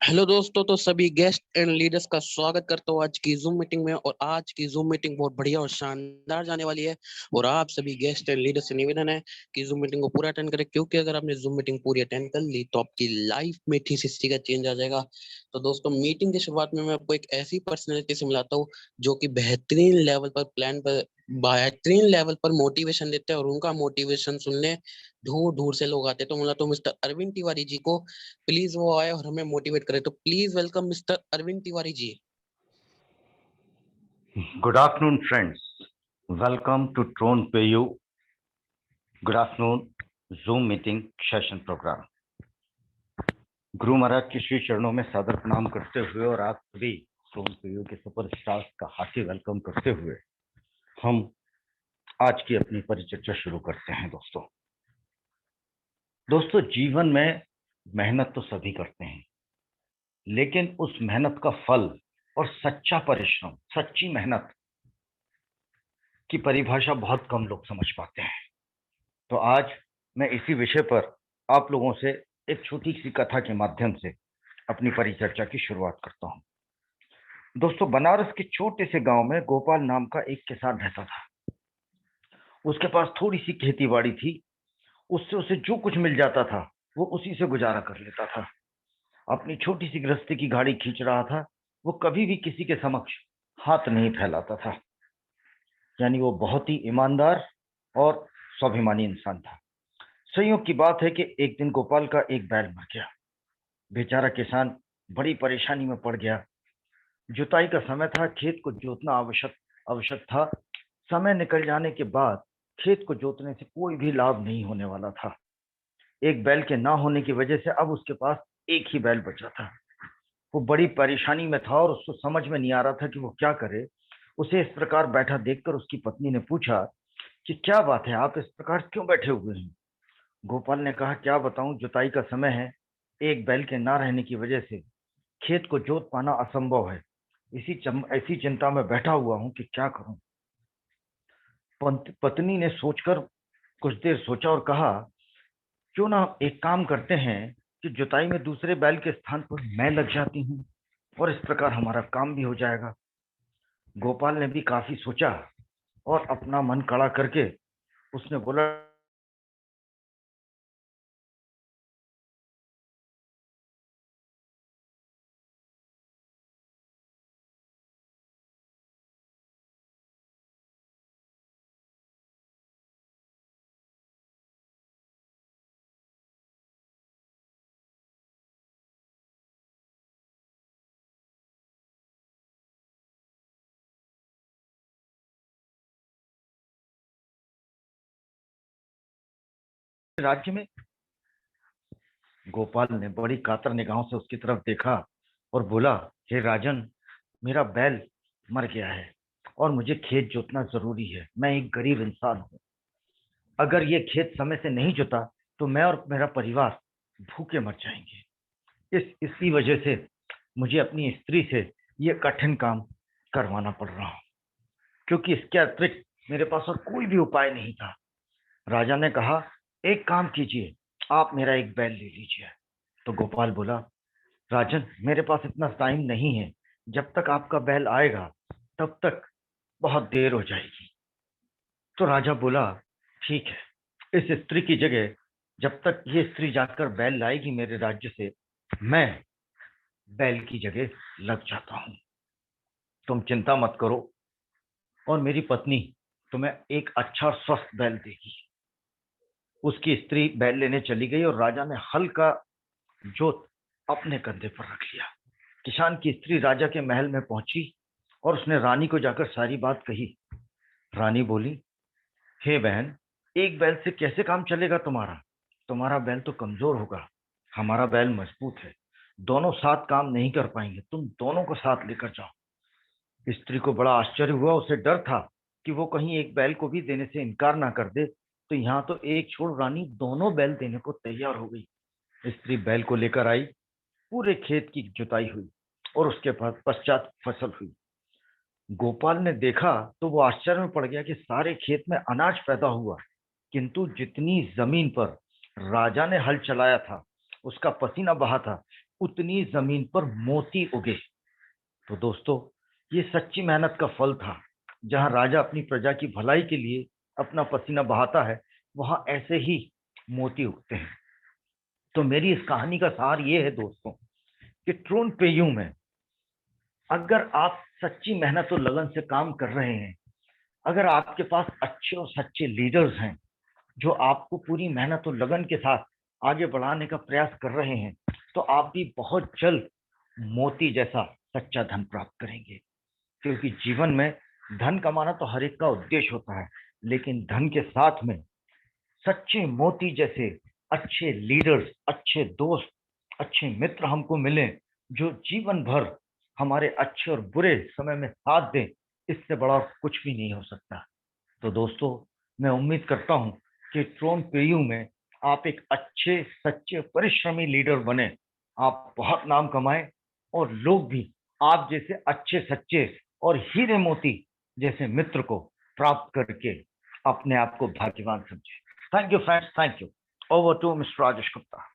Hello दोस्तों, तो सभी गेस्ट एंड लीडर्स का स्वागत करता हूँ आज की जूम मीटिंग में। और आज की जूम मीटिंग बहुत बढ़िया और शानदार जाने वाली है। और आप सभी गेस्ट एंड लीडर्स से निवेदन है कि जूम मीटिंग को पूरा अटेंड करें, क्योंकि अगर आपने जूम मीटिंग पूरी अटेंड कर ली तो आपकी लाइफ में 360 का चेंज आ जाएगा। तो दोस्तों, मीटिंग की शुरुआत में मैं आपको एक ऐसी पर्सनैलिटी से मिलाता हूँ जो कि बेहतरीन लेवल पर मोटिवेशन देते हैं, और उनका मोटिवेशन सुनने दूर दूर से लोग आते हैं। तो मिला तो मिस्टर अरविंद तिवारी जी को, प्लीज वो आए और हमें मोटिवेट करे। तो please welcome mister Arvind Tiwari ji. Good afternoon, friends. Welcome to Tron PU. Good afternoon, Zoom meeting session program. Guru Maharaj के श्री चरणों में सादर प्रणाम करते हुए और आप सभी ट्रोन PU के सुपरस्टार्स का हार्टी वेलकम करते हुए हम आज की अपनी परिचर्चा शुरू करते हैं। दोस्तों, जीवन में मेहनत तो सभी करते हैं, लेकिन उस मेहनत का फल और सच्चा परिश्रम, सच्ची मेहनत की परिभाषा बहुत कम लोग समझ पाते हैं। तो आज मैं इसी विषय पर आप लोगों से एक छोटी सी कथा के माध्यम से अपनी परिचर्चा की शुरुआत करता हूं। दोस्तों, बनारस के छोटे से गांव में गोपाल नाम का एक किसान रहता था। उसके पास थोड़ी सी खेती बाड़ी थी। उससे उसे जो कुछ मिल जाता था वो उसी से गुजारा कर लेता था। अपनी छोटी सी गृहस्थी की गाड़ी खींच रहा था। वो कभी भी किसी के समक्ष हाथ नहीं फैलाता था। यानी वो बहुत ही ईमानदार और स्वाभिमानी इंसान था। संयोग की बात है कि एक दिन गोपाल का एक बैल मर गया। बेचारा किसान बड़ी परेशानी में पड़ गया। जुताई का समय था, खेत को जोतना आवश्यक आवश्यक था। समय निकल जाने के बाद खेत को जोतने से कोई भी लाभ नहीं होने वाला था। एक बैल के ना होने की वजह से अब उसके पास एक ही बैल बचा था। वो बड़ी परेशानी में था और उसको समझ में नहीं आ रहा था कि वो क्या करे। उसे इस प्रकार बैठा देखकर उसकी पत्नी ने पूछा कि क्या बात है, आप इस प्रकार क्यों बैठे हुए हैं? गोपाल ने कहा, क्या बताऊं, जुताई का समय है। एक बैल के ना रहने की वजह से खेत को जोत पाना असंभव है। ऐसी चिंता में बैठा हुआ हूं कि क्या करूं। पत्नी ने सोचकर कुछ देर सोचा और कहा, क्यों ना एक काम करते हैं कि जुताई में दूसरे बैल के स्थान पर मैं लग जाती हूँ और इस प्रकार हमारा काम भी हो जाएगा। गोपाल ने भी काफी सोचा और अपना मन कड़ा करके उसने बोला, राज्य में। गोपाल ने बड़ी कातर निगाहों से उसकी तरफ देखा और बोला, हे राजन, मेरा बैल मर गया है और मुझे खेत जोतना जरूरी है। मैं एक गरीब इंसान हूँ। अगर ये खेत समय से नहीं जोता तो मैं और मेरा परिवार भूखे मर जाएंगे। इसी वजह से मुझे अपनी स्त्री से ये कठिन काम करवाना पड़ रहा है, क्योंकि इसके अतिरिक्त मेरे पास और कोई भी उपाय नहीं था। राजा ने कहा, एक काम कीजिए, आप मेरा एक बैल ले लीजिए। तो गोपाल बोला, राजन, मेरे पास इतना टाइम नहीं है। जब तक आपका बैल आएगा तब तक बहुत देर हो जाएगी। तो राजा बोला, ठीक है, इस स्त्री की जगह जब तक ये स्त्री जाकर बैल लाएगी मेरे राज्य से, मैं बैल की जगह लग जाता हूं। तुम चिंता मत करो और मेरी पत्नी तुम्हें एक अच्छा और स्वस्थ बैल देगी। उसकी स्त्री बैल लेने चली गई और राजा ने हल का जोत अपने कंधे पर रख लिया। किसान की स्त्री राजा के महल में पहुंची और उसने रानी को जाकर सारी बात कही। रानी बोली, हे बहन, एक बैल से कैसे काम चलेगा तुम्हारा? तुम्हारा बैल तो कमजोर होगा, हमारा बैल मजबूत है। दोनों साथ काम नहीं कर पाएंगे, तुम दोनों को साथ लेकर जाओ। स्त्री को बड़ा आश्चर्य हुआ। उसे डर था कि वो कहीं एक बैल को भी देने से इनकार ना कर दे। तो यहाँ तो एक छोड़ रानी दोनों बैल देने को तैयार हो गई। स्त्री बैल को लेकर आई। पूरे खेत की जुताई हुई और उसके बाद पश्चात फसल हुई। गोपाल ने देखा तो वो आश्चर्य में पड़ गया कि सारे खेत में अनाज पैदा हुआ, किंतु जितनी जमीन पर राजा ने हल चलाया था, उसका पसीना बहा था, उतनी जमीन पर मोती उगे। तो दोस्तों, ये सच्ची मेहनत का फल था। जहां राजा अपनी प्रजा की भलाई के लिए अपना पसीना बहाता है, वहां ऐसे ही मोती उगते हैं। तो मेरी इस कहानी का सार ये है दोस्तों, कि ट्रोन पेयू में अगर आप सच्ची मेहनत और लगन से काम कर रहे हैं, अगर आपके पास अच्छे और सच्चे लीडर्स हैं जो आपको पूरी मेहनत और लगन के साथ आगे बढ़ाने का प्रयास कर रहे हैं, तो आप भी बहुत जल्द मोती जैसा सच्चा धन प्राप्त करेंगे। क्योंकि जीवन में धन कमाना तो हर एक का उद्देश्य होता है, लेकिन धन के साथ में सच्चे मोती जैसे अच्छे लीडर्स, अच्छे दोस्त, अच्छे मित्र हमको मिले, जो जीवन भर हमारे अच्छे और बुरे समय में साथ दें, इससे बड़ा कुछ भी नहीं हो सकता। तो दोस्तों, मैं उम्मीद करता हूं कि ट्रोन पेयू में आप एक अच्छे, सच्चे, परिश्रमी लीडर बने, आप बहुत नाम कमाएं और लोग भी आप जैसे अच्छे, सच्चे और हीरे मोती जैसे मित्र को प्राप्त करके अपने आप को भाग्यवान समझे। Thank you friends, thank you. Over to mister Rajesh Gupta.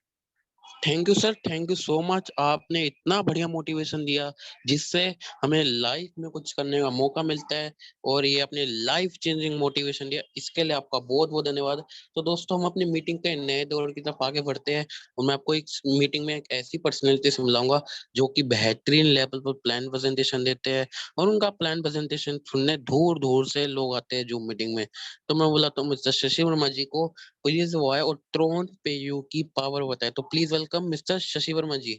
Thank you sir, thank you so much. आपने इतना बढ़िया मोटिवेशन दिया जिससे हमें लाइफ में कुछ करने का मौका मिलता है, और ये अपने लाइफ चेंजिंग मोटिवेशन दिया, इसके लिए आपका बहुत बहुत धन्यवाद। तो दोस्तों, हम अपनी मीटिंग के नए दौर की तरफ आगे बढ़ते हैं, और मैं आपको एक मीटिंग में एक ऐसी पर्सनैलिटी से मिलाऊंगा जो कि बेहतरीन लेवल पर प्लान प्रेजेंटेशन देते हैं, और उनका प्लान प्रेजेंटेशन सुनने दूर दूर से लोग आते हैं जूम मीटिंग में। तो मैं बोला तो मिस्टर शशि वर्मा जी को, प्लीज वो आए और ट्रोन पे यू की पावर बताए। तो please welcome mister Shashi Verma ji.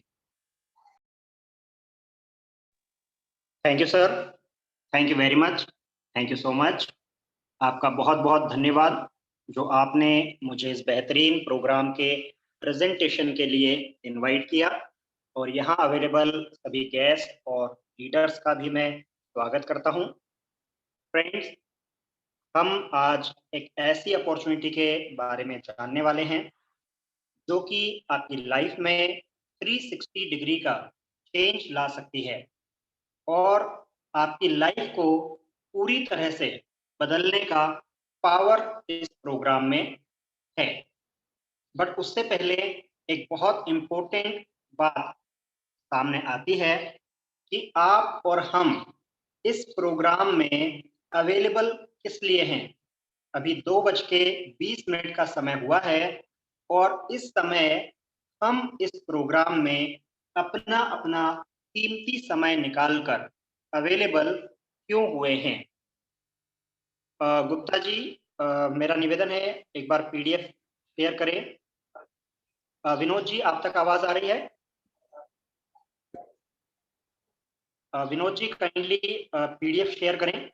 Thank you sir. Thank you very much. Thank you so much. आपका बहुत बहुत धन्यवाद जो आपने मुझे इस बेहतरीन प्रोग्राम के प्रेजेंटेशन के लिए इनवाइट किया, और यहाँ अवेलेबल सभी गेस्ट और लीडर्स का भी मैं स्वागत करता हूँ। फ्रेंड्स, हम आज एक ऐसी अपॉर्चुनिटी के बारे में जानने वाले हैं जो कि आपकी लाइफ में 360 डिग्री का चेंज ला सकती है, और आपकी लाइफ को पूरी तरह से बदलने का पावर इस प्रोग्राम में है। बट उससे पहले एक बहुत इम्पोर्टेंट बात सामने आती है कि आप और हम इस प्रोग्राम में अवेलेबल किस लिए हैं। अभी 2:20 का समय हुआ है, और इस समय हम इस प्रोग्राम में अपना अपना कीमती समय निकालकर अवेलेबल क्यों हुए हैं। गुप्ता जी, मेरा निवेदन है, एक बार पीडीएफ शेयर करें। विनोद जी, आप तक आवाज आ रही है? Vinod ji, kindly PDF share करें।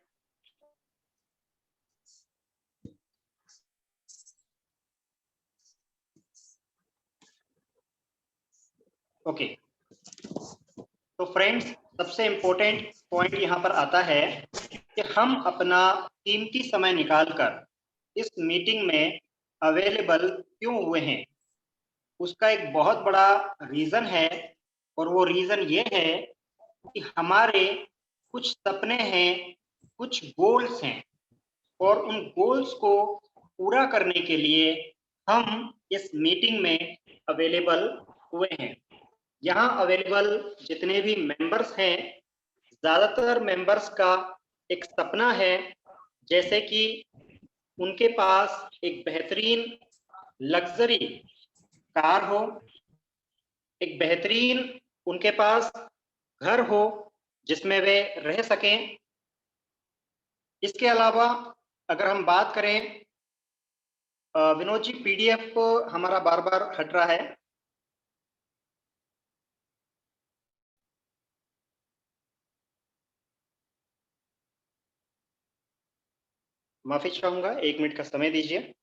ओके। तो फ्रेंड्स, सबसे इम्पोर्टेंट पॉइंट यहाँ पर आता है कि हम अपना कीमती समय निकालकर इस मीटिंग में अवेलेबल क्यों हुए हैं। उसका एक बहुत बड़ा रीजन है, और वो रीजन ये है कि हमारे कुछ सपने हैं, कुछ गोल्स हैं, और उन गोल्स को पूरा करने के लिए हम इस मीटिंग में अवेलेबल हुए हैं। यहाँ अवेलेबल जितने भी मेंबर्स हैं, ज्यादातर मेंबर्स का एक सपना है, जैसे कि उनके पास एक बेहतरीन लग्जरी कार हो, एक बेहतरीन उनके पास घर हो जिसमें वे रह सकें। इसके अलावा अगर हम बात करें, विनोद जी, पीडीएफ हमारा बार बार हट रहा है। माफी चाहूंगा, 1 मिनट का समय दीजिए।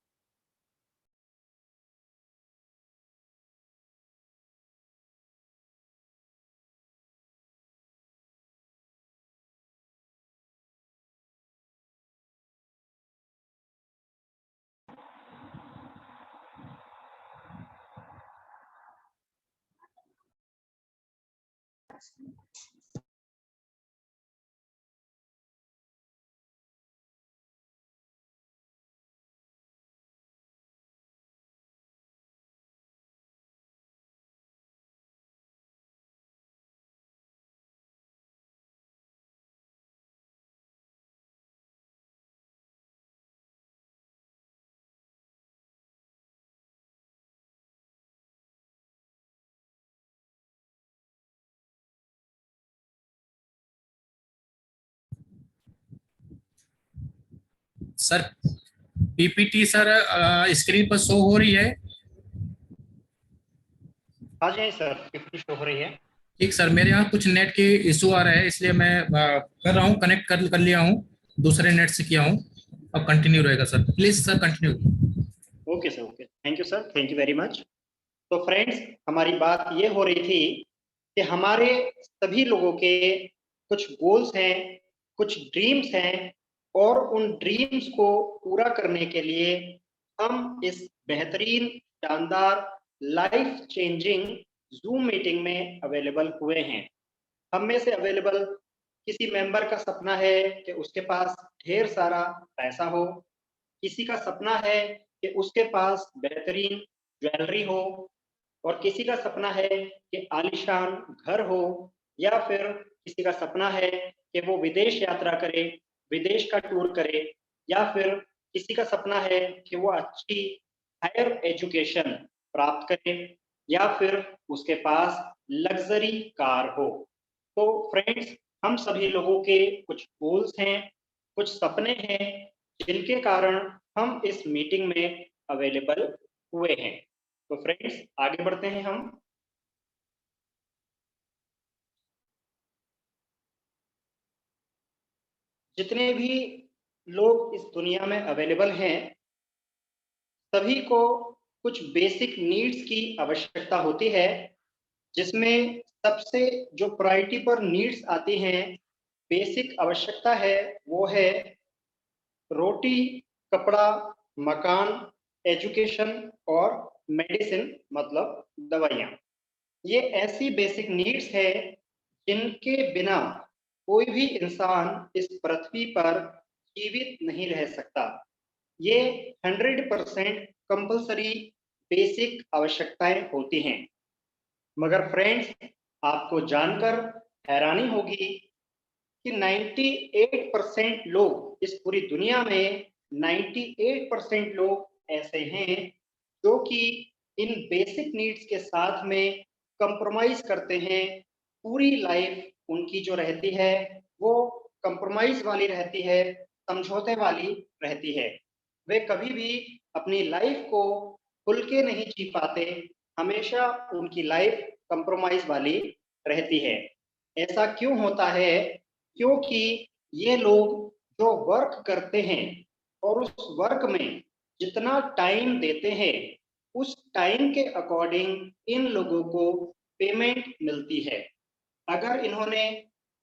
सर पीपीटी सर स्क्रीन पर शो हो रही है? हाँ जी सर, पीपीटी शो हो रही है। ठीक सर, मेरे यहाँ कुछ नेट के इशू आ रहा है, इसलिए मैं कर रहा हूँ, कनेक्ट कर लिया हूँ, दूसरे नेट से किया हूँ। अब कंटिन्यू रहेगा sir, please sir continue. Okay sir, okay, thank you sir, thank you very much. तो फ्रेंड्स, हमारी बात ये हो रही थी कि हमारे सभी लोगों के कुछ गोल्स हैं, कुछ ड्रीम्स हैं, और उन ड्रीम्स को पूरा करने के लिए हम इस बेहतरीन, शानदार, लाइफ चेंजिंग जूम मीटिंग में अवेलेबल हुए हैं। हम में से अवेलेबल किसी मेंबर का सपना है कि उसके पास ढेर सारा पैसा हो, किसी का सपना है कि उसके पास बेहतरीन ज्वेलरी हो, और किसी का सपना है कि आलीशान घर हो, या फिर किसी का सपना है कि वो विदेश यात्रा करे, विदेश का टूर करे, या फिर किसी का सपना है कि वो अच्छी हायर एजुकेशन प्राप्त करे, या फिर उसके पास लग्जरी कार हो। तो फ्रेंड्स, हम सभी लोगों के कुछ गोल्स हैं, कुछ सपने हैं, जिनके कारण हम इस मीटिंग में अवेलेबल हुए हैं। तो फ्रेंड्स, आगे बढ़ते हैं हम। जितने भी लोग इस दुनिया में अवेलेबल हैं, सभी को कुछ बेसिक नीड्स की आवश्यकता होती है, जिसमें सबसे जो प्रायोरिटी पर नीड्स आती हैं, बेसिक आवश्यकता है, वो है रोटी, कपड़ा, मकान, एजुकेशन और मेडिसिन, मतलब दवाइयाँ। ये ऐसी बेसिक नीड्स है जिनके बिना कोई भी इंसान इस पृथ्वी पर जीवित नहीं रह सकता। ये 100% कंपल्सरी बेसिक आवश्यकताएं होती हैं। मगर फ्रेंड्स, आपको जानकर हैरानी होगी कि 98% लोग इस पूरी दुनिया में, 98% लोग ऐसे हैं जो कि इन बेसिक नीड्स के साथ में कंप्रोमाइज करते हैं। पूरी लाइफ उनकी जो रहती है वो कंप्रोमाइज वाली रहती है, समझौते वाली रहती है। वे कभी भी अपनी लाइफ को खुल के नहीं जी पाते, हमेशा उनकी लाइफ कंप्रोमाइज वाली रहती है। ऐसा क्यों होता है? क्योंकि ये लोग जो वर्क करते हैं और उस वर्क में जितना टाइम देते हैं, उस टाइम के अकॉर्डिंग इन लोगों को पेमेंट मिलती है। अगर इन्होंने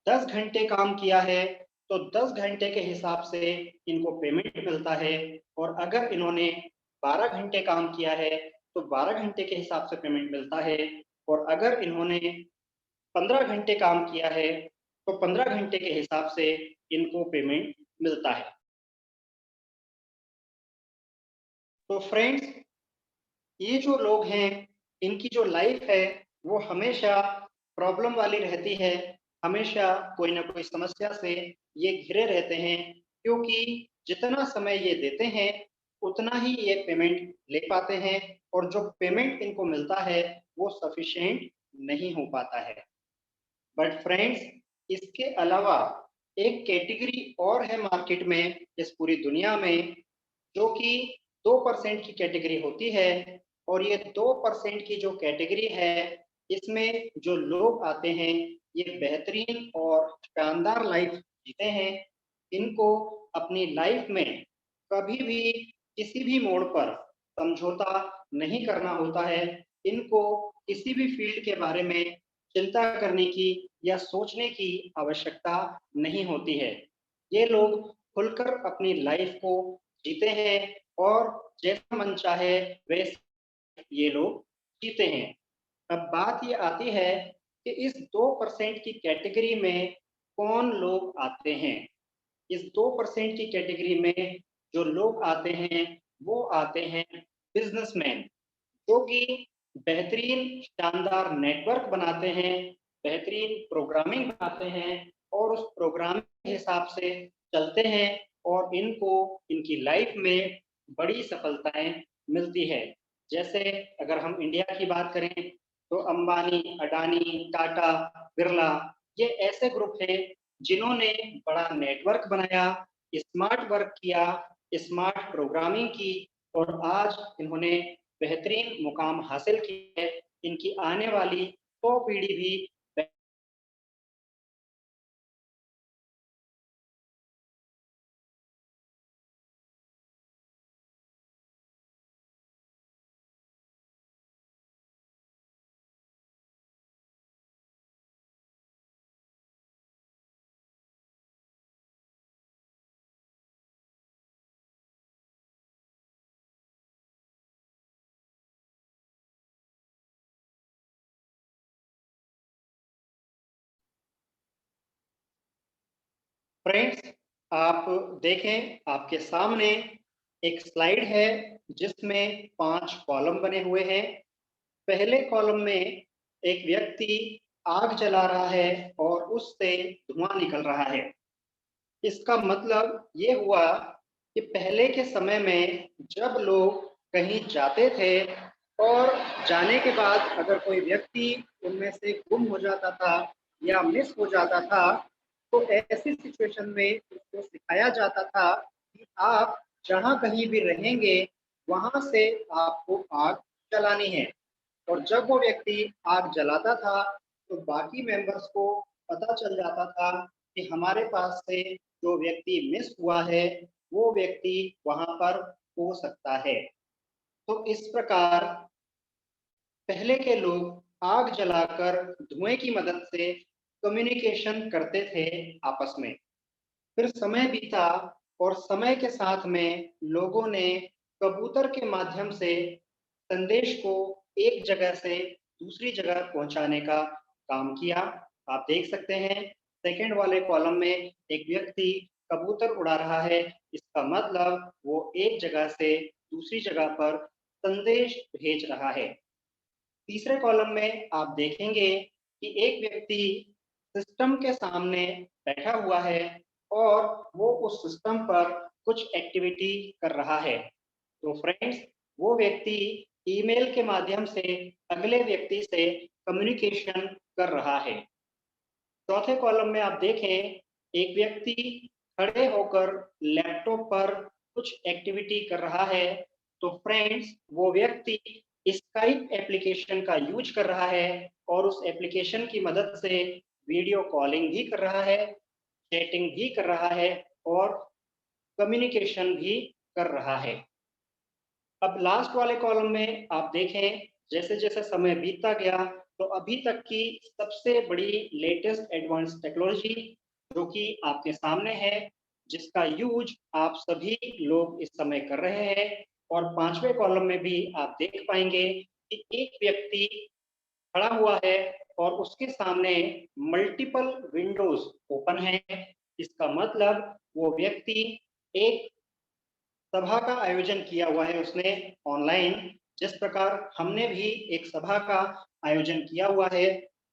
10 घंटे काम किया है तो 10 घंटे के हिसाब से इनको पेमेंट मिलता है, और अगर इन्होंने 12 घंटे काम किया है तो 12 घंटे के हिसाब से पेमेंट मिलता है, और अगर इन्होंने 15 घंटे काम किया है तो 15 घंटे के हिसाब से इनको पेमेंट मिलता है। तो फ्रेंड्स, ये जो लोग हैं, इनकी जो लाइफ है वो हमेशा प्रॉब्लम वाली रहती है, हमेशा कोई ना कोई समस्या से ये घिरे रहते हैं, क्योंकि जितना समय ये देते हैं उतना ही ये पेमेंट ले पाते हैं, और जो पेमेंट इनको मिलता है वो सफिशिएंट नहीं हो पाता है। बट फ्रेंड्स, इसके अलावा एक कैटेगरी और है मार्केट में, इस पूरी दुनिया में, जो कि 2% की कैटेगरी होती है। और ये 2% की जो कैटेगरी है, इसमें जो लोग आते हैं, ये बेहतरीन और शानदार लाइफ जीते हैं। इनको अपनी लाइफ में कभी भी किसी भी मोड़ पर समझौता नहीं करना होता है। इनको किसी भी फील्ड के बारे में चिंता करने की या सोचने की आवश्यकता नहीं होती है। ये लोग खुलकर अपनी लाइफ को जीते हैं, और जैसा मन चाहे वैसे ये लोग जीते हैं। अब बात ये आती है कि इस 2% की कैटेगरी में कौन लोग आते हैं। इस 2% की कैटेगरी में जो लोग आते हैं वो आते हैं बिजनेसमैन, जो कि बेहतरीन शानदार नेटवर्क बनाते हैं, बेहतरीन प्रोग्रामिंग बनाते हैं, और उस प्रोग्रामिंग के हिसाब से चलते हैं, और इनको इनकी लाइफ में बड़ी सफलताएं मिलती है। जैसे अगर हम इंडिया की बात करें तो अंबानी, अडानी, टाटा, बिरला, ये ऐसे ग्रुप हैं जिन्होंने बड़ा नेटवर्क बनाया, स्मार्ट वर्क किया, स्मार्ट प्रोग्रामिंग की और आज इन्होंने बेहतरीन मुकाम हासिल किया है। इनकी आने वाली 100 पीढ़ी भी फ्रेंड्स, आप देखें आपके सामने एक स्लाइड है जिसमें 5 कॉलम बने हुए हैं। पहले कॉलम में एक व्यक्ति आग जला रहा है और उससे धुआं निकल रहा है। इसका मतलब ये हुआ कि पहले के समय में जब लोग कहीं जाते थे और जाने के बाद अगर कोई व्यक्ति उनमें से गुम हो जाता था या मिस हो जाता था, तो ऐसी सिचुएशन में उसको सिखाया जाता था कि आप जहाँ कहीं भी रहेंगे वहां से आपको आग जलानी है। और जब वो व्यक्ति आग जलाता था तो बाकी मेंबर्स को पता चल जाता था कि हमारे पास से जो व्यक्ति मिस हुआ है वो व्यक्ति वहां पर हो सकता है। तो इस प्रकार पहले के लोग आग जलाकर धुएं की मदद से कम्युनिकेशन करते थे आपस में। फिर समय बीता और समय के साथ में लोगों ने कबूतर के माध्यम से संदेश को एक जगह से दूसरी जगह पहुंचाने का काम किया। आप देख सकते हैं सेकंड वाले कॉलम में एक व्यक्ति कबूतर उड़ा रहा है। इसका मतलब वो एक जगह से दूसरी जगह पर संदेश भेज रहा है। तीसरे कॉलम में आप देखेंगे कि एक व्यक्ति सिस्टम के सामने बैठा हुआ है और वो उस सिस्टम पर कुछ एक्टिविटी कर रहा है। तो फ्रेंड्स, वो व्यक्ति ईमेल के माध्यम से अगले व्यक्ति से कम्युनिकेशन कर रहा है। चौथे कॉलम में आप देखें एक व्यक्ति खड़े होकर लैपटॉप पर कुछ एक्टिविटी कर रहा है। तो फ्रेंड्स, वो व्यक्ति स्काइप एप्लीकेशन का यूज कर रहा है और उस एप्लीकेशन की मदद से वीडियो कॉलिंग भी कर रहा है, चैटिंग भी कर रहा है और कम्युनिकेशन भी कर रहा है। अब लास्ट वाले कॉलम में आप देखें जैसे जैसे समय बीतता गया तो अभी तक की सबसे बड़ी लेटेस्ट एडवांस टेक्नोलॉजी जो कि आपके सामने है, जिसका यूज आप सभी लोग इस समय कर रहे हैं। और पांचवें कॉलम में भी आप देख पाएंगे कि एक व्यक्ति खड़ा हुआ है और उसके सामने मल्टीपल विंडोज ओपन है। इसका मतलब वो व्यक्ति एक सभा का आयोजन किया हुआ है उसने ऑनलाइन। जिस प्रकार हमने भी एक सभा का आयोजन किया हुआ है,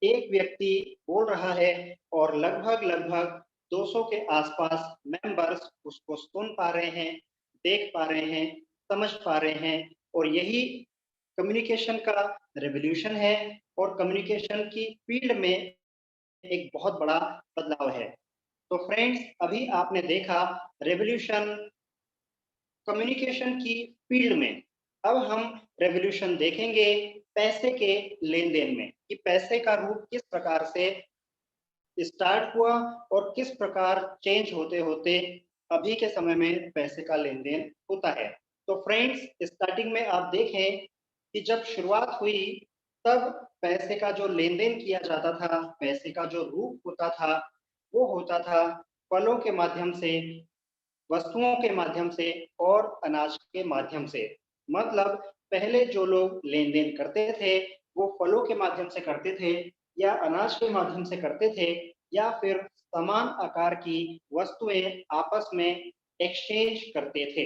एक व्यक्ति बोल रहा है और लगभग लगभग 200 के आसपास मेंबर्स उसको सुन पा रहे हैं, देख पा रहे हैं, समझ पा रहे हैं। और यही कम्युनिकेशन का रेवोल्यूशन है और कम्युनिकेशन की फील्ड में एक बहुत बड़ा बदलाव है। तो फ्रेंड्स, अभी आपने देखा रेवोल्यूशन कम्युनिकेशन की फील्ड में। अब हम रेवोल्यूशन देखेंगे पैसे के लेन देन में कि पैसे का रूप किस प्रकार से स्टार्ट हुआ और किस प्रकार चेंज होते होते अभी के समय में पैसे का लेन देन होता है। तो फ्रेंड्स, स्टार्टिंग में आप देखें कि जब शुरुआत हुई तब पैसे का जो लेन देन किया जाता था, पैसे का जो रूप होता था वो होता था फलों के माध्यम से, वस्तुओं के माध्यम से और अनाज के माध्यम से। मतलब पहले जो लोग लेन देन करते थे वो फलों के माध्यम से करते थे या अनाज के माध्यम से करते थे या फिर समान आकार की वस्तुएं आपस में एक्सचेंज करते थे।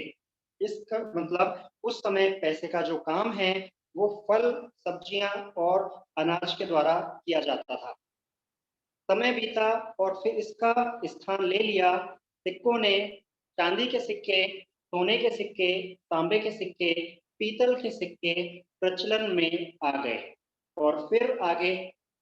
इसका मतलब उस समय पैसे का जो काम है वो फल, सब्जियां और अनाज के द्वारा किया जाता था। समय बीता और फिर इसका स्थान ले लिया सिक्कों ने। चांदी के सिक्के, सोने के सिक्के, तांबे के सिक्के, पीतल के सिक्के प्रचलन में आ गए और फिर आगे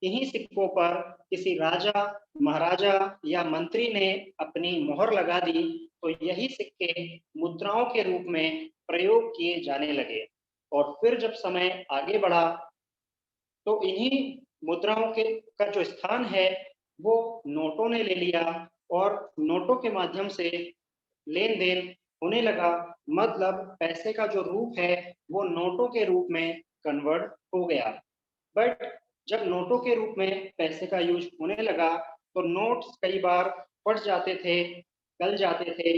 इन्हीं सिक्कों पर किसी राजा, महाराजा या मंत्री ने अपनी मोहर लगा दी तो यही सिक्के मुद्राओं के रूप में प्रयोग किए जाने लगे। और फिर जब समय आगे बढ़ा तो इन्हीं मुद्राओं के का जो स्थान है वो नोटों ने ले लिया और नोटों के माध्यम से लेन देन होने लगा। मतलब पैसे का जो रूप है वो नोटों के रूप में कन्वर्ट हो गया। बट जब नोटों के रूप में पैसे का यूज होने लगा तो नोट्स कई बार फट जाते थे, गल जाते थे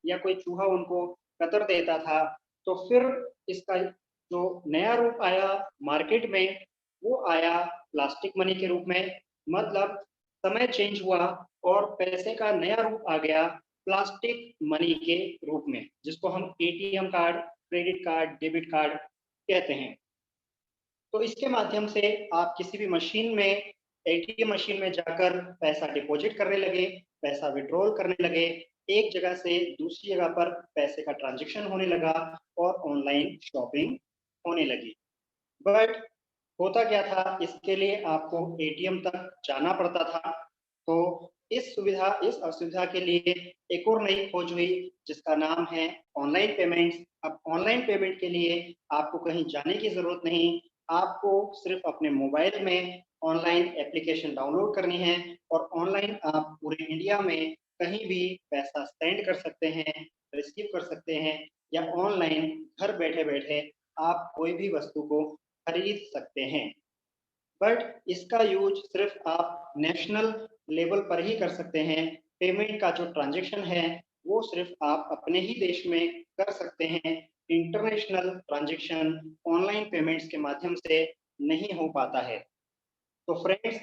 या कोई चूहा उनको कतर देता था। तो फिर इसका जो नया रूप आया मार्केट में वो आया प्लास्टिक मनी के रूप में। मतलब समय चेंज हुआ और पैसे का नया रूप आ गया प्लास्टिक मनी के रूप में, जिसको हम ATM card, credit card, debit card कहते हैं। तो इसके माध्यम से आप किसी भी मशीन में, एटीएम मशीन में जाकर पैसा डिपॉजिट करने लगे, पैसा विड्रॉल करने लगे, एक जगह से दूसरी जगह पर पैसे का ट्रांजैक्शन होने लगा और ऑनलाइन शॉपिंग होने लगी। बट होता क्या था, इसके लिए आपको एटीएम तक जाना पड़ता था। तो इस असुविधा के लिए एक और नई खोज हुई जिसका नाम है ऑनलाइन पेमेंट्स। अब ऑनलाइन पेमेंट के लिए आपको कहीं जाने की जरूरत नहीं, आपको सिर्फ अपने मोबाइल में ऑनलाइन एप्लीकेशन डाउनलोड करनी है और ऑनलाइन आप पूरे इंडिया में कहीं भी पैसा सेंड कर सकते हैं, रिसीव कर सकते हैं, या ऑनलाइन घर बैठे बैठे आप कोई भी वस्तु को खरीद सकते हैं। बट इसका यूज सिर्फ आप नेशनल लेवल पर ही कर सकते हैं। पेमेंट का जो ट्रांजैक्शन है वो सिर्फ आप अपने ही देश में कर सकते हैं। इंटरनेशनल ट्रांजैक्शन ऑनलाइन पेमेंट्स के माध्यम से नहीं हो पाता है। तो फ्रेंड्स,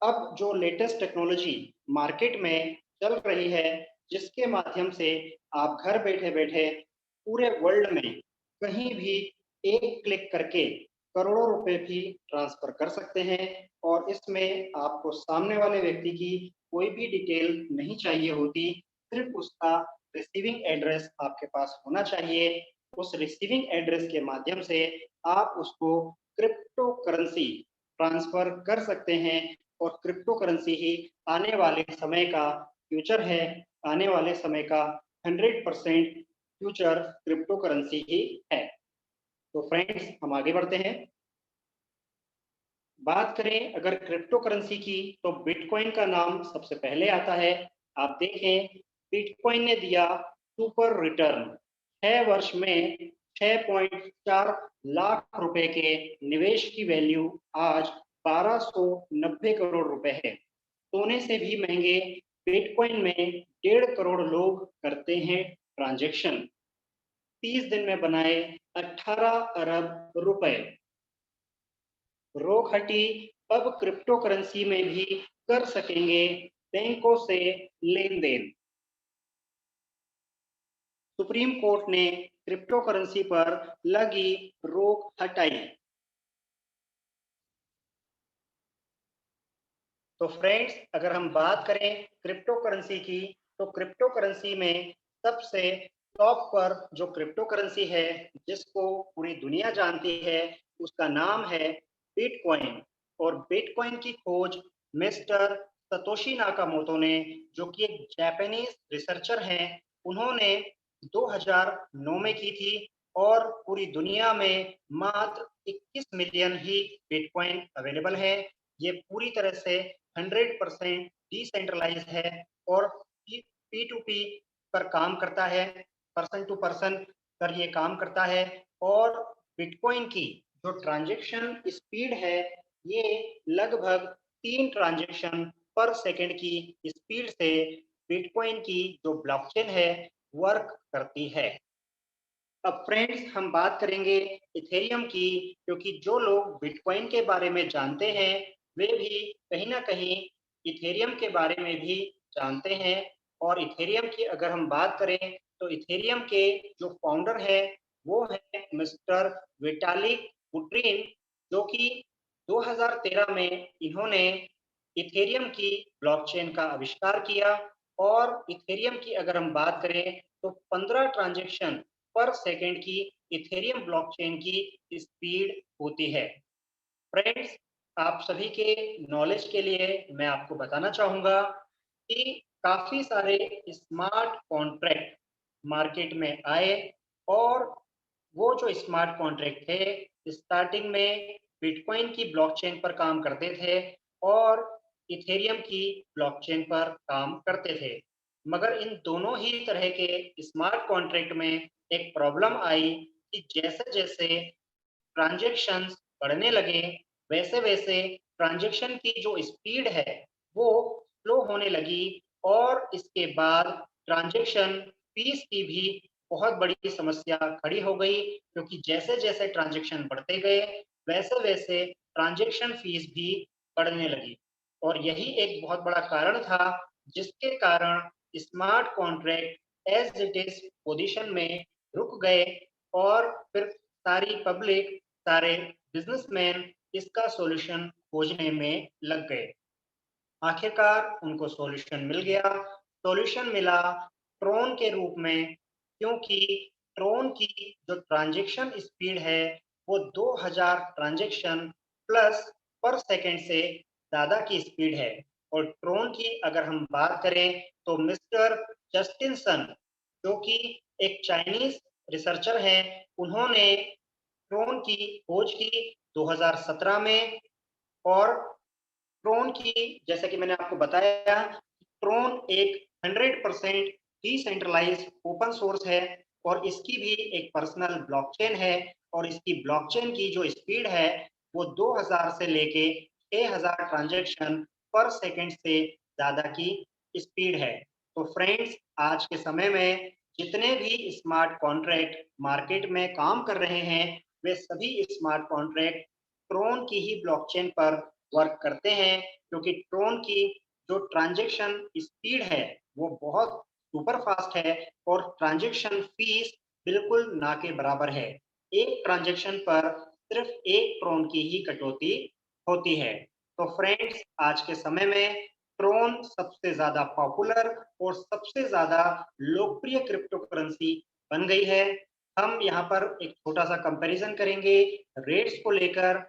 अब जो लेटेस्ट टेक्नोलॉजी मार्केट में चल रही है जिसके माध्यम से आप घर बैठे बैठे पूरे वर्ल्ड में कहीं भी एक क्लिक करके करोड़ों रुपए भी ट्रांसफर कर सकते हैं। और इसमें आपको सामने वाले व्यक्ति की कोई भी डिटेल नहीं चाहिए होती, सिर्फ उसका रिसीविंग एड्रेस आपके पास होना चाहिए। उस रिसीविंग एड्रेस के माध्यम से आप उसको क्रिप्टो करेंसी ट्रांसफर कर सकते हैं। और क्रिप्टो करेंसी ही आने वाले समय का फ्यूचर है, आने वाले समय का 100% फ्यूचर क्रिप्टो करेंसी ही है। तो फ्रेंड्स, हम आगे बढ़ते हैं। बात करें अगर क्रिप्टो करेंसी की तो बिटकॉइन का नाम सबसे पहले आता है। आप देखें, बिटकॉइन ने दिया सुपर रिटर्न। 6 वर्ष में 6.4 लाख रुपए के निवेश की वैल्यू आज 1290 करोड़ रुपए है। सोने से भी महंगे बिटकॉइन में 1.5 करोड़ लोग करते हैं ट्रांजैक्शन। 30 दिन में बनाए 18 अरब रुपए। रोक हटी, अब क्रिप्टो करेंसी में भी कर सकेंगे बैंकों से लेन देन। सुप्रीम कोर्ट ने क्रिप्टो करेंसी पर लगी रोक हटाई। तो फ्रेंड्स, अगर हम बात करें क्रिप्टो करेंसी की तो क्रिप्टो करेंसी में सबसे टॉप पर जो क्रिप्टो करेंसी है जिसको पूरी दुनिया जानती है उसका नाम है बिटकॉइन। और बिटकॉइन की खोज मिस्टर सतोशी नाकामोटो ने, जो कि एक जापानीज रिसर्चर हैं, उन्होंने 2009 में की थी। और पूरी दुनिया में मात्र 21 मिलियन ही बिटकॉइन अवेलेबल है। ये पूरी तरह से 100% डिसेंट्रलाइज है और P2P पर काम करता है, पर्सन टू पर्सन पर ये काम करता है। और बिटकॉइन की जो ट्रांजैक्शन स्पीड है ये लगभग 3 ट्रांजैक्शन पर सेकंड की स्पीड से बिटकॉइन की जो ब्लॉकचेन है वर्क करती है। अब फ्रेंड्स, हम बात करेंगे इथेरियम की, क्योंकि जो लोग बिटकॉइन के बारे में जानते हैं वे भी कहीं ना कहीं इथेरियम के बारे में भी जानते हैं। और इथेरियम की अगर हम बात करें तो इथेरियम के जो फाउंडर है वो है मिस्टर विटालिक बुटेरिन, जो कि 2013 में इन्होंने इथेरियम की ब्लॉकचेन का आविष्कार किया। और इथेरियम की अगर हम बात करें तो 15 ट्रांजैक्शन पर सेकंड की इथेरियम ब्लॉकचेन की स्पीड होती है। फ्रेंड्स, आप सभी के नॉलेज के लिए मैं आपको बताना चाहूँगा कि काफ़ी सारे स्मार्ट कॉन्ट्रैक्ट मार्केट में आए और वो जो स्मार्ट कॉन्ट्रैक्ट थे, स्टार्टिंग में बिटकॉइन की ब्लॉकचेन पर काम करते थे और इथेरियम की ब्लॉकचेन पर काम करते थे। मगर इन दोनों ही तरह के स्मार्ट कॉन्ट्रैक्ट में एक प्रॉब्लम आई कि जैसे-जैसे ट्रांज़ैक्शंस बढ़ने लगे, वैसे-वैसे ट्रांज़ैक्शन की जो स्पीड है, वो स्लो होने लगी और इसके बाद ट्रांज़ैक्शन फ़ीस की भी बहुत बड़ी समस्या खड़ी हो गई क्योंकि जैसे-जैसे ट्रांज़ैक्शन बढ़ते गए, वैसे-वैसे ट्रांज़ैक्शन फ़ीस भी बढ़ने लगी और यही एक बहुत बड़ा कारण था, जिसके कारण smart contract as it is position में रुक गए और फिर सारी पब्लिक, सारे बिजनेसमैन इसका सॉल्यूशन खोजने में लग गए। आखिरकार उनको सॉल्यूशन मिल गया। सॉल्यूशन मिला ट्रोन के रूप में क्योंकि ट्रोन की जो ट्रांज़ैक्शन स्पीड है, वो 2000 ट्रांज़ैक्शन प्लस पर सेकंड से ज़्यादा की स्पीड है और ट्रोन की अगर हम बात करें तो मिस्टर जस्टिन सन, जो कि एक चाइनीज़ रिसर्चर हैं, उन्होंने ट्रोन की खोज की 2017 में और ट्रोन की जैसा कि मैंने आपको बताया, ट्रोन एक 100% डिसेंट्रलाइज्ड ओपन सोर्स है और इसकी भी एक पर्सनल ब्लॉकचेन है और इसकी ब्लॉकचेन की जो स्पीड है, वो 2000 से लेके 6000 ट्रांज़ैक्शन पर सेकंड से ज़्यादा की स्पीड है। तो फ्रेंड्स, आज के समय में जितने भी स्मार्ट कॉन्ट्रैक्ट मार्केट में काम कर रहे हैं, वे सभी स्मार्ट कॉन्ट्रैक्ट ट्रोन की ही ब्लॉकचेन पर वर्क करते हैं क्योंकि ट्रोन की जो ट्रांजैक्शन स्पीड है वो बहुत सुपर फास्ट है और ट्रांजैक्शन फीस बिल्कुल ना के बराबर है। एक ट्रांजैक्शन पर सिर्फ एक ट्रोन की ही कटौती होती है। तो फ्रेंड्स, आज के समय में ट्रोन सबसे ज्यादा पॉपुलर और सबसे ज्यादा लोकप्रिय क्रिप्टो करेंसी बन गई है। हम यहाँ पर एक छोटा सा कंपैरिजन करेंगे रेट्स को लेकर।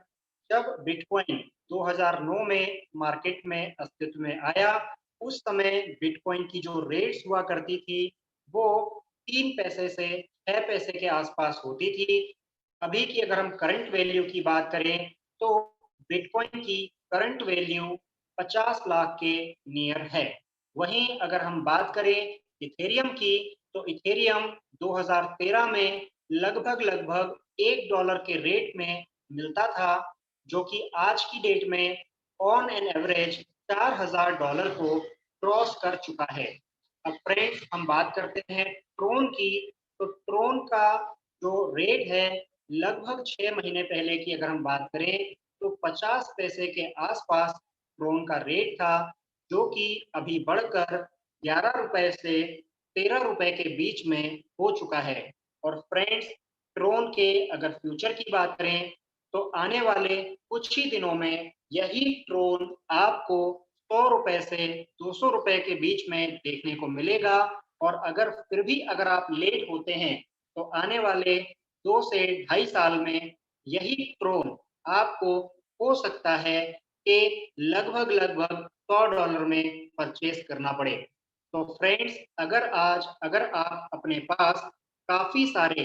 जब बिटकॉइन 2009 में मार्केट में अस्तित्व में आया, उस समय बिटकॉइन की जो रेट्स हुआ करती थी, वो 3 पैसे से 6 पैसे के आसपास होती थी। अभी की अगर हम करंट वैल्यू की बात करें, तो बिटकॉइन की करंट वैल्यू 50 लाख के नियर है। वहीं अगर हम बात करें इथेरियम की, तो इथेरियम 2013 में लगभग $1 के रेट में मिलता था, जो कि आज की डेट में ऑन एन एवरेज $4000 को क्रॉस कर चुका है। अब फ्रेंड्स, हम बात करते हैं ट्रोन की, तो ट्रोन का जो रेट है, लगभग 6 महीने पहले की अगर हम बात करें, तो 50 पैसे के आसपास ट्रोन का रेट था, जो कि अभी बढ़कर ₹11 से ₹13 के बीच में हो चुका है। और फ्रेंड्स, ट्रोन के अगर फ्यूचर की बात करें, तो आने वाले कुछ ही दिनों में यही ट्रोन आपको ₹100 से ₹200 के बीच में देखने को मिलेगा और अगर फिर भी अगर आप लेट होते हैं, तो आने वाले 2 से ढाई साल में यही ट्रोन आपको हो सकता है कि लगभग $100 में परचेज़ करना पड़े। तो फ्रेंड्स, अगर आप अपने पास काफ़ी सारे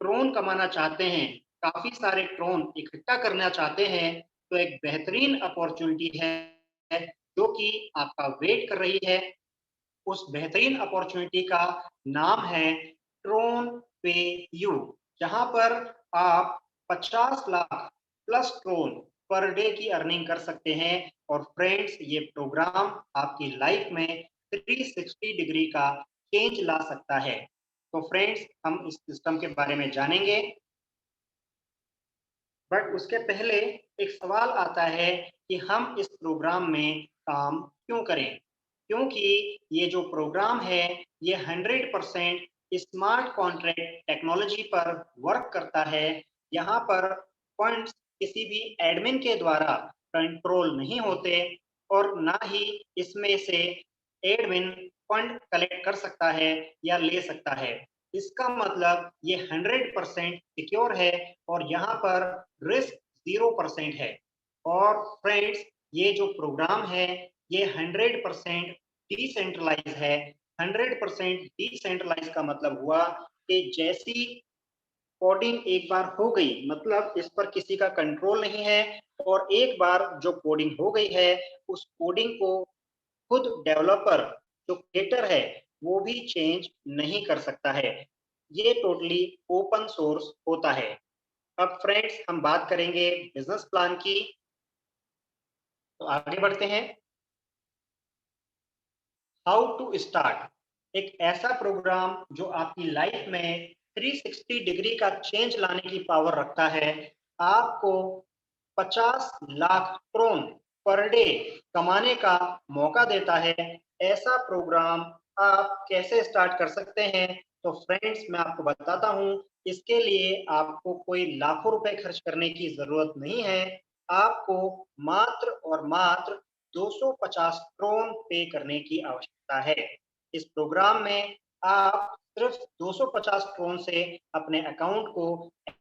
ट्रोन कमाना चाहते हैं, काफ़ी सारे ट्रोन इकट्ठा करना चाहते हैं, तो एक बेहतरीन अपॉर्च्युनिटी है जो कि आपका वेट कर रही है। उस बेहतरीन अपॉर्च्युनिटी का नाम है ट्रोन पे यू, जहाँ पर आप 50 लाख प्लस ट्रोन पर डे की अर्निंग कर सकते हैं। और फ्रेंड्स, ये प्रोग्राम आपकी लाइफ में 360 डिग्री का चेंज ला सकता है। तो फ्रेंड्स, हम इस सिस्टम के बारे में जानेंगे, बट उसके पहले एक सवाल आता है कि हम इस प्रोग्राम में काम क्यों करें? क्योंकि ये जो प्रोग्राम है, ये 100% स्मार्ट कॉन्ट्रैक्ट टेक्नोलॉजी पर वर्क करता है। यहाँ पर फंड्स किसी भी एडमिन के द्वारा कंट्रोल नहीं होते और ना ही इसमें से एडमिन फंड कलेक्ट कर सकता है या ले सकता है। इसका मतलब ये 100% सिक्योर है और यहाँ पर रिस्क 0% है। और फ्रेंड्स, ये जो प्रोग्राम है ये 100% डिसेंट्रलाइज है। 100% डिसेंट्रलाइज का मतलब हुआ कि जैसी कोडिंग एक बार हो गई, मतलब इस पर किसी का कंट्रोल नहीं है, और एक बार जो कोडिंग हो गई है उस कोडिंग को खुद डेवलपर जो क्रिएटर है वो भी चेंज नहीं कर सकता है। ये टोटली ओपन सोर्स होता है। अब फ्रेंड्स, हम बात करेंगे बिजनेस प्लान की, तो आगे बढ़ते हैं। How to start. एक ऐसा प्रोग्राम जो आपकी लाइफ में 360 डिग्री का चेंज लाने की पावर रखता है। आपको 50 लाख क्रोन पर डे कमाने का मौका देता है। ऐसा प्रोग्राम आप कैसे स्टार्ट कर सकते हैं? तो फ्रेंड्स, मैं आपको बताता हूं। इसके लिए आपको कोई लाखों रुपए खर्च करने की जरूरत नहीं है। आपको मात्र और मात्र 250 क्रोन पे करने की आवश्यकता है। इस प्रोग्राम में आप सिर्फ 250 क्रोन से अपने अकाउंट को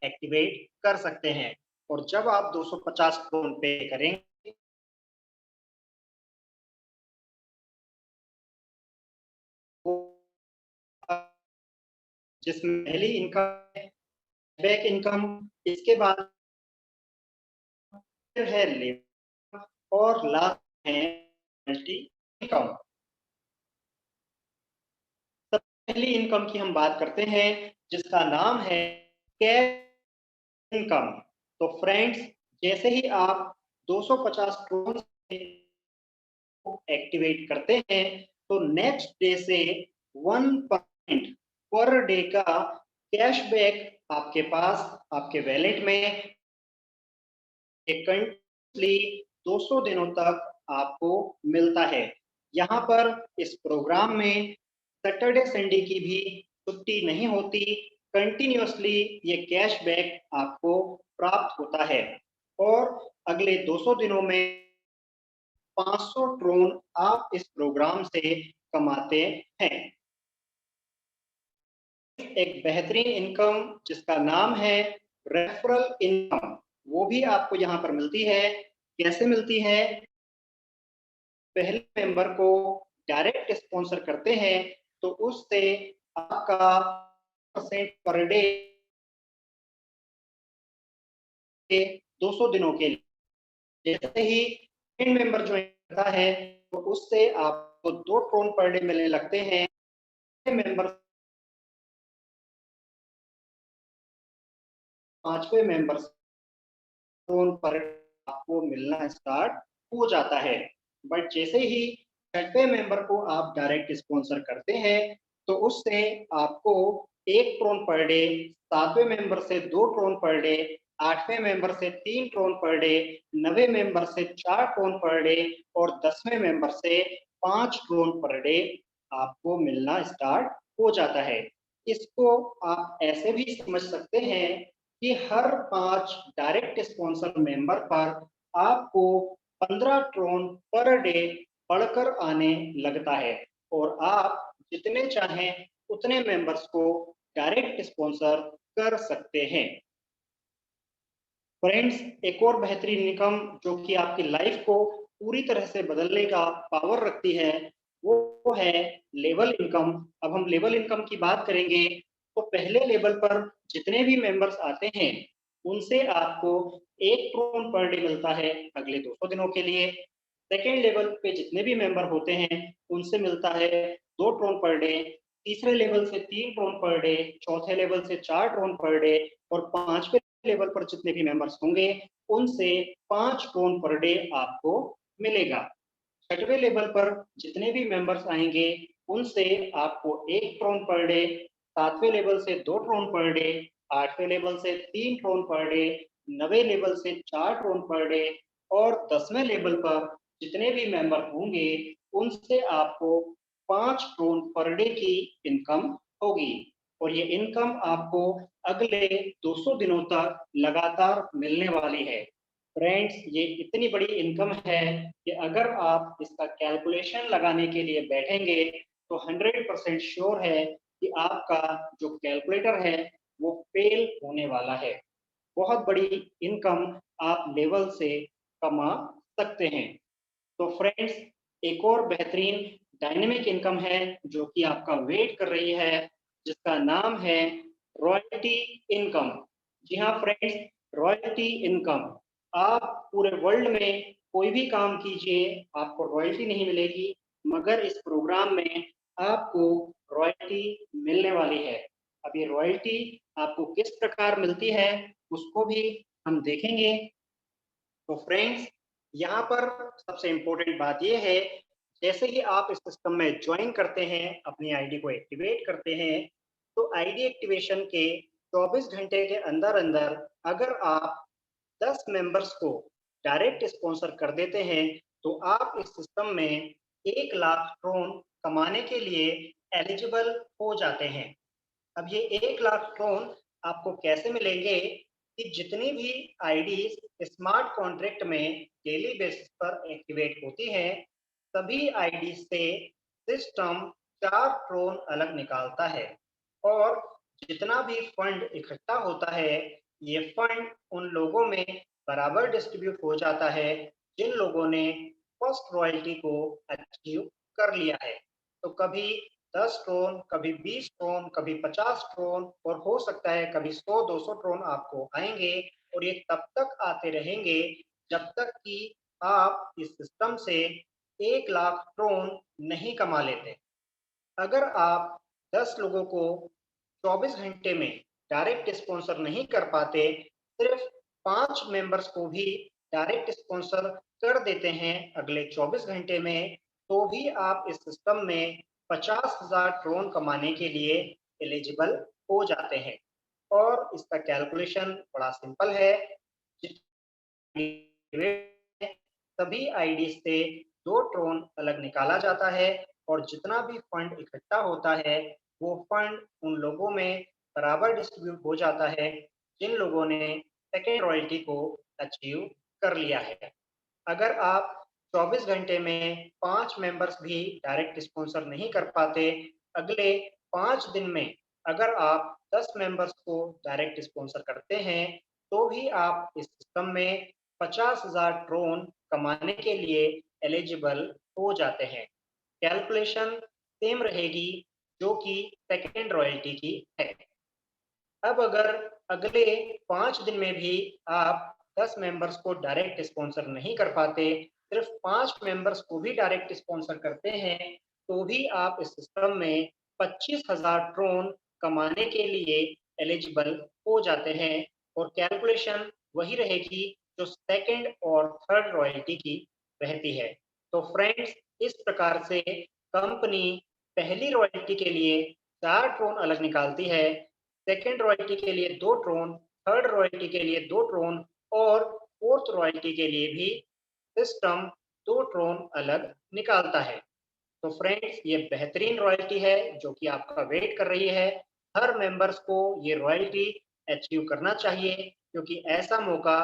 एक्टिवेट कर सकते हैं, और जब आप 250 क्रोन पे करेंगे तो जिसमें पहली इनकम है बैक इनकम, इसके बाद फिर है लेबर, और लास्ट है मल्टी इनकम। पहली इनकम की हम बात करते हैं जिसका नाम है कैश इनकम। तो फ्रेंड्स, जैसे ही आप 250 क्रोन से एक्टिवेट करते हैं तो नेक्स्ट डे से 1% पर डे का कैशबैक आपके पास आपके वैलेट में कंटिन्यूसली 200 दिनों तक आपको मिलता है। यहाँ पर इस प्रोग्राम में सैटरडे संडे की भी छुट्टी नहीं होती। कंटिन्यूसली ये कैशबैक आपको प्राप्त होता है, और अगले 200 दिनों में 500 ट्रोन आप इस प्रोग्राम से कमाते हैं। एक बेहतरीन इनकम जिसका नाम है रेफरल इनकम, वो भी आपको यहाँ पर मिलती है। कैसे मिलती है? पहले मेंबर को डायरेक्ट स्पॉन्सर करते हैं तो उससे आपका परसेंट पर डे 200 दिनों के लिए। जैसे ही मेंबर ज्वाइन करता है तो उससे आपको 2 ट्रोन पर डे मिलने लगते हैं। मेंबर 5वें मेंबर ट्रोन पर आपको मिलना स्टार्ट हो जाता है। बट जैसे ही 6वें मेंबर को आप डायरेक्ट स्पॉन्सर करते हैं तो उससे आपको 1 ट्रोन पर डे, 7वें मेंबर से 2 ट्रोन पर डे, 8वें मेंबर से 3 ट्रोन पर डे, 9वें मेंबर से 4 ट्रोन पर डे, और 10वें मेंबर से 5 ट्रोन पर डे आपको मिलना स्टार्ट हो जाता है। इसको आप ऐसे भी समझ सकते हैं कि हर 5 डायरेक्ट स्पॉन्सर मेंबर पर आपको 15 ट्रोन पर डे बढ़कर आने लगता है, और आप जितने चाहें उतने मेंबर्स को डायरेक्ट स्पॉन्सर कर सकते हैं। फ्रेंड्स, एक और बेहतरीन इनकम जो कि आपकी लाइफ को पूरी तरह से बदलने का पावर रखती है वो है लेवल इनकम। अब हम लेवल इनकम की बात करेंगे तो पहले लेवल पर जितने भी मेंबर्स आते हैं उनसे आपको 1 ट्रोन पर डे मिलता है अगले 200 दिनों के लिए। सेकेंड लेवल पे जितने भी मेंबर होते हैं उनसे मिलता है 2 ट्रोन पर डे, तीसरे लेवल से 3 ट्रोन पर डे, चौथे लेवल से 4 ट्रोन पर डे, और 5वें लेवल पर जितने भी मेंबर्स होंगे उनसे 5 ट्रोन पर डे आपको मिलेगा। 6वें लेवल पर जितने भी मेंबर्स आएंगे उनसे आपको 1 ट्रोन पर डे, 7वें लेवल से 2 ट्रोन पर डे, 8वें लेवल से 3 ट्रोन पर डे, 9वें लेवल से 4 ट्रोन पर डे, और 10वें लेवल पर जितने भी मेंबर होंगे उनसे आपको 5 ट्रोन पर डे की इनकम होगी, और ये इनकम आपको अगले 200 दिनों तक लगातार मिलने वाली है। फ्रेंड्स, ये इतनी बड़ी इनकम है कि अगर आप इसका कैलकुलेशन लगाने के लिए बैठेंगे तो 100% श्योर है कि आपका जो कैलकुलेटर है वो फेल होने वाला है। बहुत बड़ी इनकम आप लेवल से कमा सकते हैं। तो फ्रेंड्स, एक और बेहतरीन डायनेमिक इनकम है जो कि आपका वेट कर रही है, जिसका नाम है रॉयल्टी इनकम। जी हाँ फ्रेंड्स, रॉयल्टी इनकम। आप पूरे वर्ल्ड में कोई भी काम कीजिए, आपको रॉयल्टी नहीं मिलेगी, मगर इस प्रोग्राम में आपको रॉयल्टी मिलने वाली है। अब ये रॉयल्टी आपको किस प्रकार मिलती है उसको भी हम देखेंगे। तो फ्रेंड्स, यहाँ पर सबसे इम्पोर्टेंट बात यह है, जैसे ही आप इस सिस्टम में ज्वाइन करते हैं, अपनी आईडी को एक्टिवेट करते हैं, तो आईडी एक्टिवेशन के 24 घंटे के अंदर अंदर अगर आप 10 मेंबर्स को डायरेक्ट स्पॉन्सर कर देते हैं, तो आप इस सिस्टम में 1 लाख ट्रोन कमाने के लिए एलिजिबल हो जाते हैं। अब ये 1 लाख ट्रोन आपको कैसे मिलेंगे कि जितनी भी आईडीज स्मार्ट कॉन्ट्रैक्ट में डेली बेसिस पर एक्टिवेट होती हैं, सभी आईडी से सिस्टम 4 ट्रोन अलग निकालता है और जितना भी फंड इकट्ठा होता है, ये फंड उन लोगों में बराबर डिस्ट्रीब्यूट हो जाता है जिन लोगों ने फर्स्ट रॉयल्टी को अचीव कर लिया है। तो कभी 10 ट्रोन, कभी 20 ट्रोन, कभी 50 ट्रोन और हो सकता है कभी 100-200 ट्रोन आपको आएंगे, और ये तब तक आते रहेंगे जब तक कि आप इस सिस्टम से 1 लाख ट्रोन नहीं कमा लेते। अगर आप 10 लोगों को 24 घंटे में डायरेक्ट स्पॉन्सर नहीं कर पाते, सिर्फ 5 मेंबर्स को भी डायरेक्ट स्पॉन्सर कर देते हैं अगले 24 घंटे में, तो भी आप इस सिस्टम में 50,000 ट्रोन कमाने के लिए एलिजिबल हो जाते हैं। और इसका कैलकुलेशन बड़ा सिंपल है। सभी आईडी से 2 ट्रोन अलग निकाला जाता है और जितना भी फंड इकट्ठा होता है, वो फंड उन लोगों में बराबर डिस्ट्रीब्यूट हो जाता है जिन लोगों ने सेकेंड रॉयल्टी को अचीव कर लिया है। अगर आप 24 घंटे में 5 मेंबर्स भी डायरेक्ट स्पॉन्सर नहीं कर पाते, अगले 5 दिन में अगर आप 10 मेंबर्स को डायरेक्ट स्पॉन्सर करते हैं, तो भी आप इस सिस्टम में 50,000 ट्रोन कमाने के लिए एलिजिबल हो जाते हैं। कैलकुलेशन सेम रहेगी जो कि सेकेंड रॉयल्टी की है। अब अगर अगले 5 दिन में भी आप 10 मेंबर्स को डायरेक्ट स्पॉन्सर नहीं कर पाते, सिर्फ 5 मेंबर्स को भी डायरेक्ट स्पॉन्सर करते हैं, तो भी आप इस सिस्टम में 25,000 ट्रोन कमाने के लिए एलिजिबल हो जाते हैं और कैलकुलेशन वही रहेगी जो सेकंड और थर्ड रॉयल्टी की रहती है। तो फ्रेंड्स, इस प्रकार से कंपनी पहली रॉयल्टी के लिए 4 ट्रोन अलग निकालती है, सेकेंड रॉयल्टी के लिए 2 ट्रोन, थर्ड रॉयल्टी के लिए 2 ट्रोन और फोर्थ रॉयल्टी के लिए भी सिस्टम 2 ट्रोन अलग निकालता है। तो फ्रेंड्स, ये बेहतरीन रॉयल्टी है जो कि आपका वेट कर रही है। हर मेंबर्स को ये रॉयल्टी अचीव करना चाहिए, क्योंकि ऐसा मौका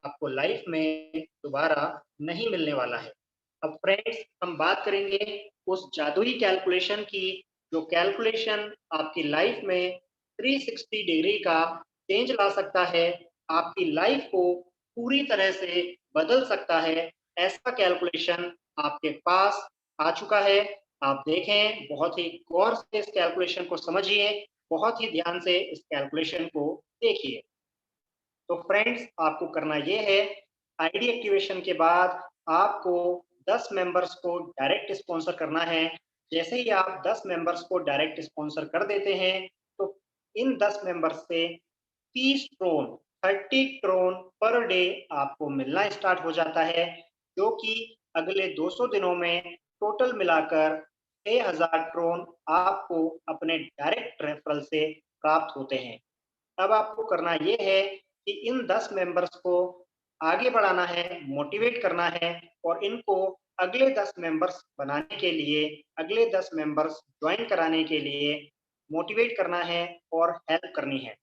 आपको लाइफ में दोबारा नहीं मिलने वाला है। अब फ्रेंड्स, हम बात करेंगे उस जादुई कैलकुलेशन की, जो कैलकुलेशन आपकी लाइफ में 360 डिग्री का चेंज ला सकता है, आपकी लाइफ को पूरी तरह से बदल सकता है। ऐसा कैलकुलेशन आपके पास आ चुका है। आप देखें, बहुत ही गौर से इस कैलकुलेशन को समझिए, बहुत ही ध्यान से इस कैलकुलेशन को देखिए। तो फ्रेंड्स, आपको करना ये है, आईडी एक्टिवेशन के बाद आपको 10 मेंबर्स को डायरेक्ट स्पॉन्सर करना है। जैसे ही आप 10 मेंबर्स को डायरेक्ट स्पॉन्सर कर देते हैं, तो इन 10 मेंबर्स से 30 ट्रोन 30 ट्रोन पर डे आपको मिलना स्टार्ट हो जाता है, जो कि अगले 200 दिनों में टोटल मिलाकर 6,000 ट्रोन आपको अपने डायरेक्ट रेफरल से प्राप्त होते हैं। अब आपको करना ये है कि इन 10 मेंबर्स को आगे बढ़ाना है, मोटिवेट करना है और इनको अगले 10 मेंबर्स बनाने के लिए, अगले 10 मेंबर्स ज्वाइन कराने के लिए मोटिवेट करना है और हेल्प करनी है।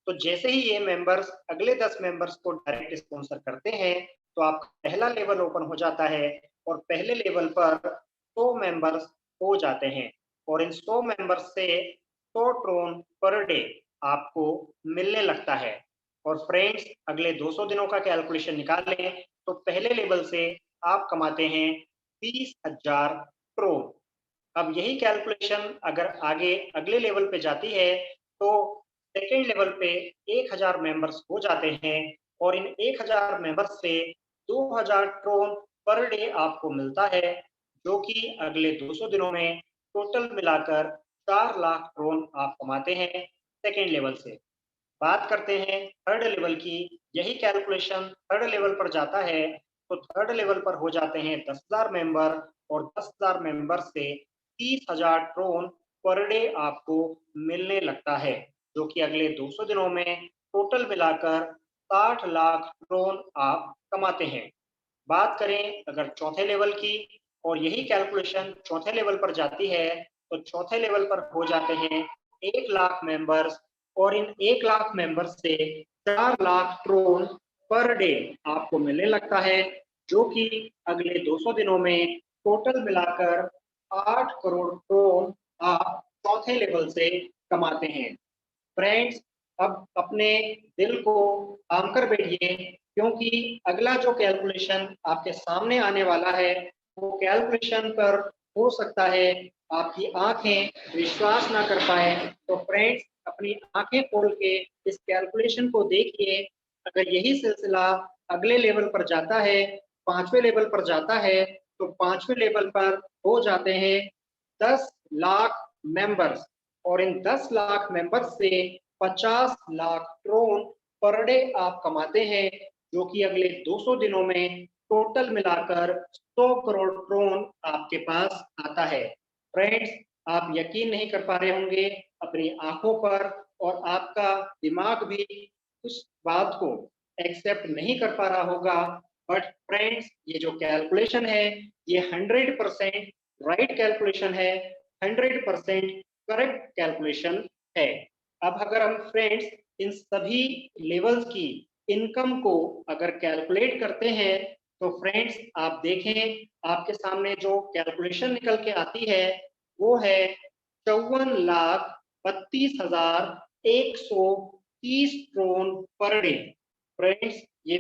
तो जैसे ही ये मेंबर्स अगले 10 मेंबर्स को डायरेक्ट स्पॉन्सर करते हैं, तो आपका पहला लेवल ओपन हो जाता है और पहले लेवल पर 100 मेंबर्स हो जाते हैं और इन 100 मेंबर्स से 100 ट्रोन पर डे आपको मिलने लगता है। और फ्रेंड्स, अगले 200 दिनों का कैलकुलेशन निकाल लें, तो पहले लेवल से आप कमाते हैं 30,000 करोड़। अब यही कैलकुलेशन अगर आगे अगले लेवल पे जाती है तो सेकेंड लेवल पे 1,000 मेंबर्स हो जाते हैं और इन 1,000 मेंबर्स से 2,000 करोड़ पर डे आपको मिलता है, जो कि अगले 200 दिनों में टोटल मिलाकर 4 लाख करोड़ आप कमाते हैं सेकेंड लेवल से। बात करते हैं थर्ड लेवल की। यही कैलकुलेशन थर्ड लेवल पर जाता है तो थर्ड लेवल पर हो जाते हैं 10,000 मेंबर और 10,000 मेंबर से 30,000 करोड़ पर डे आपको मिलने लगता है, जो कि अगले 200 दिनों में टोटल मिलाकर 60 लाख करोड़ आप कमाते हैं। बात करें अगर चौथे लेवल की और यही कैलकुलेशन चौथे लेवल पर जाती है तो चौथे लेवल पर हो जाते हैं 1 लाख मेंबर्स और इन 1 लाख मेंबर्स से 4 लाख करोड़ पर डे आपको मिलने लगता है, जो कि अगले 200 दिनों में टोटल मिलाकर 8 करोड़ करोड़ आप चौथे लेवल से कमाते हैं। फ्रेंड्स, अब अपने दिल को थाम कर बैठिए, क्योंकि अगला जो कैलकुलेशन आपके सामने आने वाला है वो कैलकुलेशन पर हो सकता है आपकी आंखें विश्वास ना कर पाए। तो फ्रेंड्स, अपनी आंखें खोल के इस कैलकुलेशन को देखिए। अगर यही सिलसिला अगले लेवल पर जाता है, पांचवें लेवल पर जाता है, तो पांचवें लेवल पर हो जाते हैं 10 लाख मेंबर्स और इन 10 लाख मेंबर्स से 50 लाख करोड़ पर डे आप कमाते हैं, जो कि अगले 200 दिनों में टोटल मिलाकर 100 करोड़ करोड़ आपके पास आता है। फ्रेंड्स, आप यकीन नहीं कर पा रहे होंगे अपनी आंखों पर और आपका दिमाग भी उस बात को एक्सेप्ट नहीं कर पा रहा होगा। बट फ्रेंड्स, ये जो कैलकुलेशन है ये 100% राइट कैलकुलेशन है, 100% करेक्ट कैलकुलेशन है। अब अगर हम फ्रेंड्स इन सभी लेवल्स की इनकम को अगर कैलकुलेट करते हैं तो फ्रेंड्स आप देखें आपके सामने जो कैलकुलेशन निकल के आती है वो है 54,32,130 करोड़ पर डे। फ्रेंड्स, ये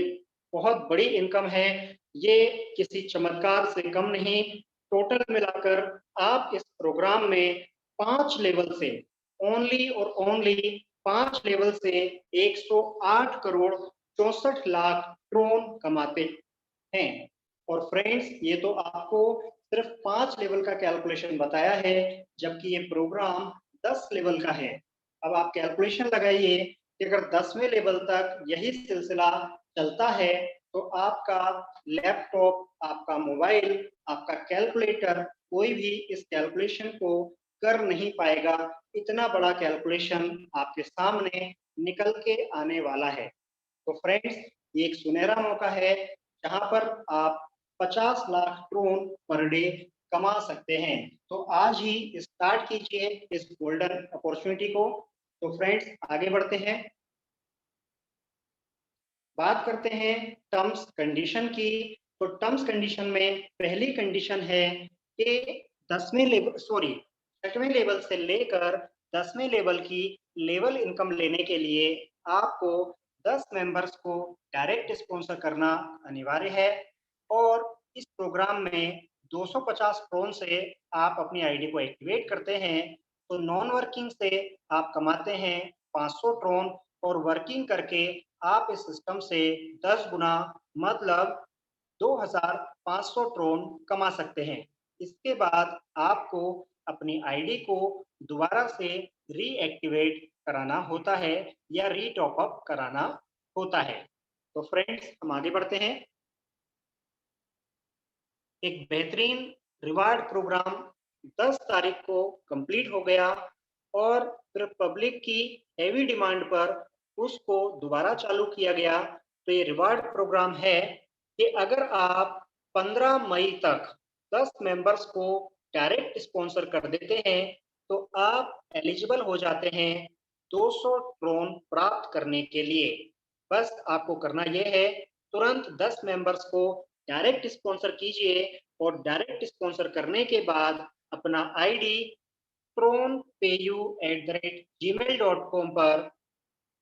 बहुत बड़ी इनकम है, ये किसी चमत्कार से कम नहीं। टोटल मिलाकर आप इस प्रोग्राम में 5 लेवल से ओनली और ओनली 5 लेवल से 108 करोड़ 64 लाख करोड़ कमाते हैं। और फ्रेंड्स, ये तो आपको सिर्फ 5 लेवल का कैलकुलेशन बताया है, जबकि ये प्रोग्राम 10 लेवल का है। अब आप कैलकुलेशन लगाइए कि अगर 10वें लेवल तक यही सिलसिला चलता है तो आपका लैपटॉप, आपका मोबाइल, आपका कैलकुलेटर कोई भी इस कैलकुलेशन को कर नहीं पाएगा। इतना बड़ा कैलकुलेशन आपके सामने निकल के आने वाला है। तो फ्रेंड्स, ये एक सुनहरा मौका है जहां पर आप 50 लाख करोड़ पर डे कमा सकते हैं। तो आज ही स्टार्ट कीजिए इस गोल्डन अपॉर्चुनिटी को। तो फ्रेंड्स, आगे बढ़ते हैं, बात करते हैं टर्म्स कंडीशन की। तो टर्म्स कंडीशन में पहली कंडीशन है कि 6वें लेवल से लेकर 10वें लेवल की लेवल इनकम लेने के लिए आपको 10 मेंबर्स को डायरेक्ट स्पॉन्सर करना अनिवार्य है और इस प्रोग्राम में 250 क्रोन से आप अपनी आईडी को एक्टिवेट करते हैं तो नॉन वर्किंग से आप कमाते हैं 500 ट्रोन और वर्किंग करके आप इस सिस्टम से 10 गुना मतलब 2,500 ट्रोन कमा सकते हैं। इसके बाद आपको अपनी आईडी को दोबारा से रीएक्टिवेट कराना होता है या रीटॉप अप कराना होता है। तो फ्रेंड्स, हम आगे बढ़ते हैं। एक बेहतरीन रिवार्ड प्रोग्राम 10 तारीख को कंप्लीट हो गया और फिर पब्लिक की हेवी डिमांड पर उसको दोबारा चालू किया गया। तो ये रिवार्ड प्रोग्राम है कि अगर आप 15 मई तक 10 मेंबर्स को डायरेक्ट स्पॉन्सर कर देते हैं तो आप एलिजिबल हो जाते हैं 200 ट्रोन प्राप्त करने के लिए। बस आपको करना यह है, तुरंत 10 मेंबर्स को डायरेक्ट स्पॉन्सर कीजिए और डायरेक्ट स्पॉन्सर करने के बाद अपना आईडी tronpayu@gmail.com पर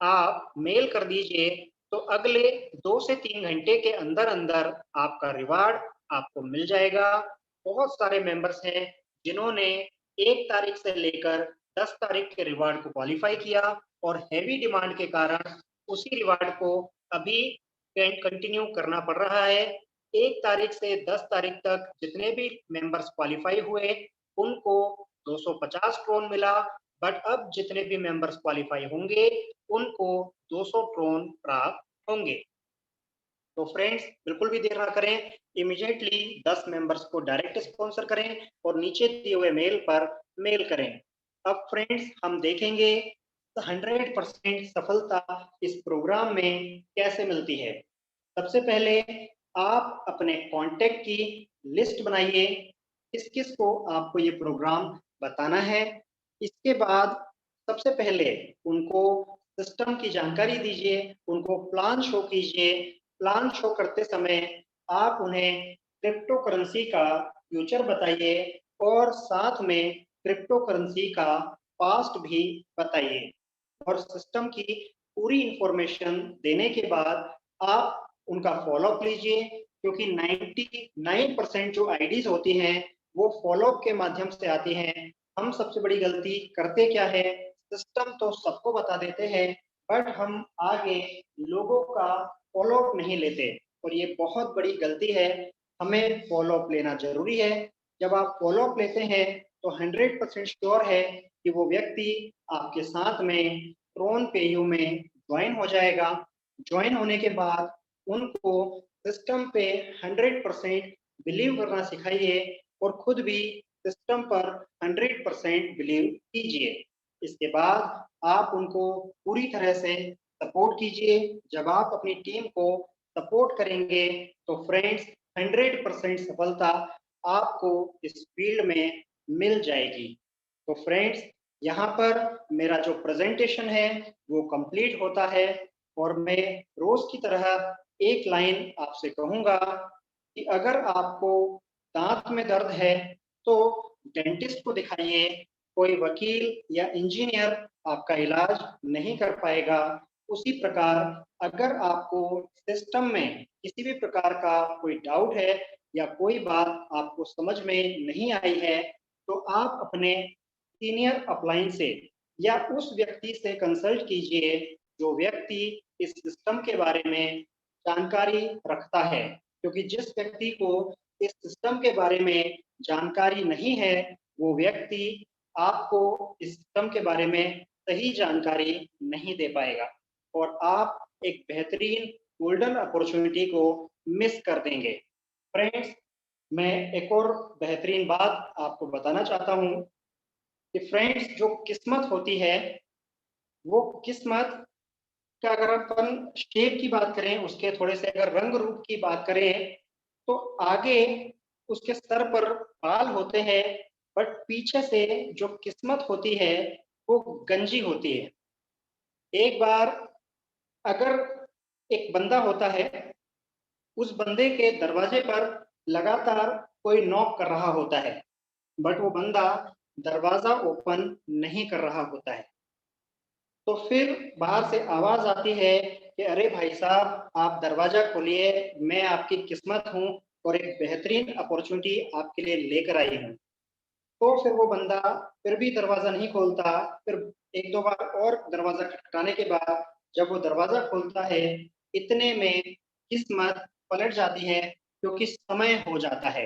आप मेल कर दीजिए। तो अगले 2 से 3 घंटे के अंदर अंदर आपका रिवार्ड आपको मिल जाएगा। बहुत सारे मेंबर्स हैं जिन्होंने 1 तारीख से लेकर 10 तारीख के रिवार्ड को क्वालिफाई किया और हेवी डिमांड के कारण उसी रिवार्ड को अभी कंटिन्यू करना पड़ रहा है। 1 तारीख से 10 तारीख तक जितने भी मेंबर्स क्वालिफाई हुए उनको 250 ट्रोन मिला, बट अब जितने भी मेंबर्स क्वालिफाई होंगे उनको 200 ट्रोन प्राप्त होंगे। तो फ्रेंड्स बिल्कुल भी देर ना करें, इमीडिएटली 10 मेंबर्स को डायरेक्ट स्पॉन्सर करें और नीचे दिए हुए मेल पर मेल करें। अब फ्रेंड्स हम देखेंगे 100% सफलता इस प्रोग्राम में कैसे मिलती है। सबसे पहले आप अपने कांटेक्ट की लिस्ट बनाइए, किस किस को आपको ये प्रोग्राम बताना है। इसके बाद सबसे पहले उनको सिस्टम की जानकारी दीजिए, उनको प्लान शो कीजिए। प्लान शो करते समय आप उन्हें क्रिप्टो करेंसी का फ्यूचर बताइए और साथ में क्रिप्टो करेंसी का पास्ट भी बताइए और सिस्टम की पूरी इंफॉर्मेशन देने के बाद आप उनका फॉलोअप लीजिए, क्योंकि 99% जो आईडीज होती हैं वो फॉलोअप के माध्यम से आती हैं। हम सबसे बड़ी गलती करते क्या है, सिस्टम तो सबको बता देते हैं बट हम आगे लोगों का फॉलोअप नहीं लेते और ये बहुत बड़ी गलती है। हमें फॉलोअप लेना जरूरी है। जब आप फॉलोअप लेते हैं तो 100% श्योर है कि वो व्यक्ति आपके साथ में ट्रोन पेयू में ज्वाइन हो जाएगा। ज्वाइन होने के बाद उनको सिस्टम पे 100% बिलीव करना सिखाइए और खुद भी सिस्टम पर 100% बिलीव कीजिए। इसके बाद आप उनको पूरी तरह से सपोर्ट कीजिए। जब आप अपनी टीम को सपोर्ट करेंगे तो फ्रेंड्स 100% सफलता आपको इस फील्ड में मिल जाएगी। तो फ्रेंड्स यहाँ पर मेरा जो प्रेजेंटेशन है वो कंप्लीट होता है और मैं रोज की तरह एक लाइन आपसे कहूंगा कि अगर आपको दांत में दर्द है तो डेंटिस्ट को दिखाइए। कोई वकील या इंजीनियर आपका इलाज नहीं कर पाएगा। उसी प्रकार अगर आपको सिस्टम में किसी भी प्रकार का कोई डाउट है या कोई बात आपको समझ में नहीं आई है तो आप अपने सीनियर अपलाइन से या उस व्यक्ति से कंसल्ट कीजिए जो व्यक्ति इस सिस्टम के बारे में जानकारी रखता है, क्योंकि जिस व्यक्ति को इस सिस्टम के बारे में जानकारी नहीं है वो व्यक्ति आपको इस सिस्टम के बारे में सही जानकारी नहीं दे पाएगा और आप एक बेहतरीन गोल्डन अपॉर्चुनिटी को मिस कर देंगे। फ्रेंड्स मैं एक और बेहतरीन बात आपको बताना चाहता हूँ कि फ्रेंड्स जो किस्मत होती है वो किस्मत का अगर अपन शेप की बात करें, उसके थोड़े से अगर रंग रूप की बात करें तो आगे उसके सर पर बाल होते हैं बट पीछे से जो किस्मत होती है वो गंजी होती है। एक बार अगर एक बंदा होता है, उस बंदे के दरवाजे पर लगातार कोई नॉक कर रहा होता है बट वो बंदा दरवाजा ओपन नहीं कर रहा होता है। तो फिर बाहर से आवाज आती है कि अरे भाई साहब आप दरवाजा खोलिए, मैं आपकी किस्मत हूँ और एक बेहतरीन अपॉर्चुनिटी आपके लिए लेकर आई हूँ। तो फिर वो बंदा फिर भी दरवाजा नहीं खोलता। फिर एक दो बार और दरवाजा खटखटाने के बाद जब वो दरवाजा खोलता है इतने में किस्मत पलट जाती है, क्योंकि समय हो जाता है।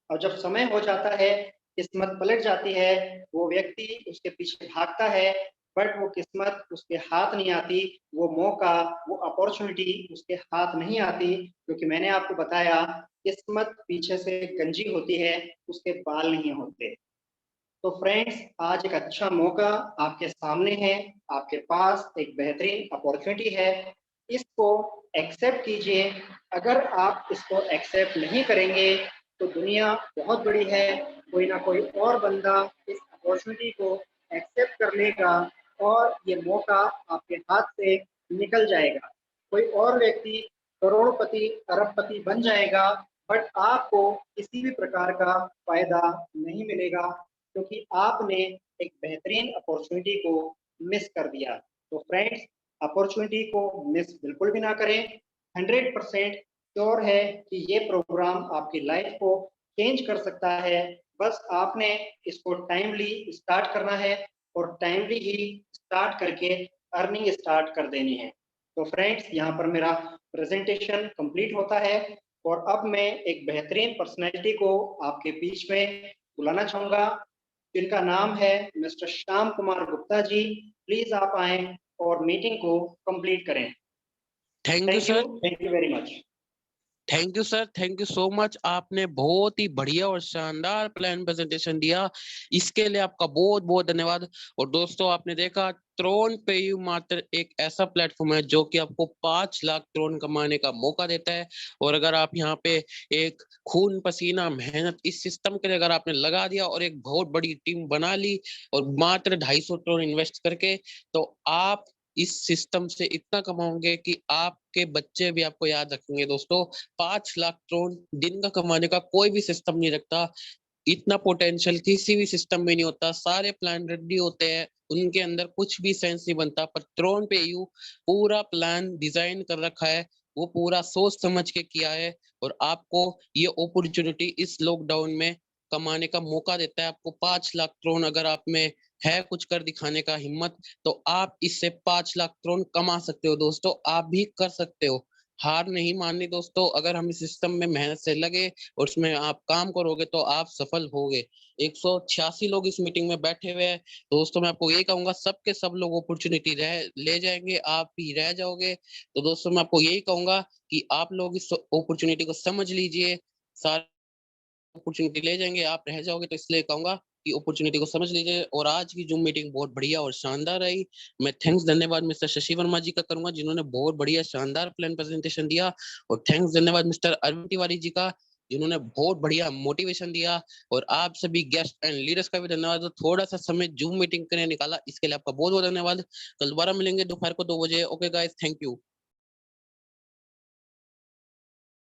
और जब समय हो जाता है किस्मत पलट जाती है, वो व्यक्ति उसके पीछे भागता है बट वो किस्मत उसके हाथ नहीं आती, वो मौका वो अपॉर्चुनिटी उसके हाथ नहीं आती, क्योंकि मैंने आपको बताया किस्मत पीछे से गंजी होती है, उसके बाल नहीं होते। तो फ्रेंड्स आज एक अच्छा मौका आपके सामने है, आपके पास एक बेहतरीन अपॉर्चुनिटी है, इसको एक्सेप्ट कीजिए। अगर आप इसको एक्सेप्ट नहीं करेंगे तो दुनिया बहुत बड़ी है, कोई ना कोई और बंदा इस अपॉर्चुनिटी को एक्सेप्ट कर लेगा और ये मौका आपके हाथ से निकल जाएगा। कोई और व्यक्ति करोड़पति अरबपति बन जाएगा बट आपको किसी भी प्रकार का फायदा नहीं मिलेगा, क्योंकि आपने एक बेहतरीन अपॉर्चुनिटी को मिस कर दिया। तो फ्रेंड्स अपॉर्चुनिटी को मिस बिल्कुल भी ना करें। 100% श्योर है कि ये प्रोग्राम आपकी लाइफ को चेंज कर सकता है। बस आपने इसको टाइमली स्टार्ट करना है और टाइमली ही स्टार्ट करके अर्निंग स्टार्ट कर देनी है। तो फ्रेंड्स, यहाँ पर मेरा प्रेजेंटेशन कंप्लीट होता है और अब मैं एक बेहतरीन पर्सनैलिटी को आपके बीच में बुलाना चाहूंगा, जिनका नाम है मिस्टर श्याम कुमार गुप्ता जी। प्लीज आप आए और मीटिंग को कंप्लीट करें। Thank you sir. Thank you very much. Thank you sir, thank you so much. आपने बहुत ही बढ़िया और शानदार प्लान प्रेजेंटेशन दिया, इसके लिए आपका बहुत बहुत धन्यवाद। और दोस्तों, आपने देखा त्रोन पे यू मात्र एक ऐसा प्लेटफॉर्म है जो कि आपको 5 लाख त्रोन कमाने का मौका देता है। और अगर आप यहाँ पे एक खून पसीना मेहनत इस सिस्टम के लिए अगर आपने लगा दिया और एक बहुत बड़ी टीम बना ली और मात्र 250 त्रोन इन्वेस्ट करके, तो आप इस सिस्टम से इतना कमाओगे कि आपके बच्चे भी आपको याद रखेंगे। दोस्तों, 5 लाख त्रोन दिन का कमाने का कोई भी सिस्टम नहीं रखता। इतना पोटेंशियल किसी भी सिस्टम में नहीं होता। सारे प्लान रेडी होते हैं, उनके अंदर कुछ भी सेंस नहीं बनता, पर त्रोन पे यू पूरा प्लान डिजाइन कर रखा है, वो पूरा सोच समझ के किया है। और आपको ये अपॉर्चुनिटी इस लॉकडाउन में कमाने का मौका देता है। आपको 5 लाख त्रोन अगर आप में है कुछ कर दिखाने का हिम्मत, तो आप इससे 5 लाख त्रोन कमा सकते हो। दोस्तों, आप भी कर सकते हो। हार नहीं माननी दोस्तों। अगर हम इस सिस्टम में मेहनत से लगे और उसमें आप काम करोगे तो आप सफल होगे। 186 लोग इस मीटिंग में बैठे हुए हैं। दोस्तों, मैं आपको यही कहूंगा, सबके सब लोग अपॉर्चुनिटी ले जाएंगे, आप भी रह जाओगे। तो दोस्तों, मैं आपको यही कहूंगा कि आप लोग इस अपॉर्चुनिटी को समझ लीजिए। सारे अपॉर्चुनिटी ले जाएंगे, आप रह जाओगे। तो इसलिए कहूंगा कि अपॉर्चुनिटी को समझ लीजिए। और आज की जूम मीटिंग बहुत बढ़िया और शानदार रही। मैं थैंक्स धन्यवाद मिस्टर शशि वर्मा जी का करूंगा, जिन्होंने बहुत बढ़िया शानदार प्लान प्रेजेंटेशन दिया। और थैंक्स धन्यवाद मिस्टर अरविंद तिवारी जी का, जिन्होंने बहुत बढ़िया मोटिवेशन दिया। और आप सभी गेस्ट एंड लीडर्स का भी धन्यवाद, तो थोड़ा सा समय जूम मीटिंग के लिए निकाला, इसके लिए आपका बहुत बहुत धन्यवाद। कल दोबारा मिलेंगे दोपहर को 2 बजे। Okay guys, thank you.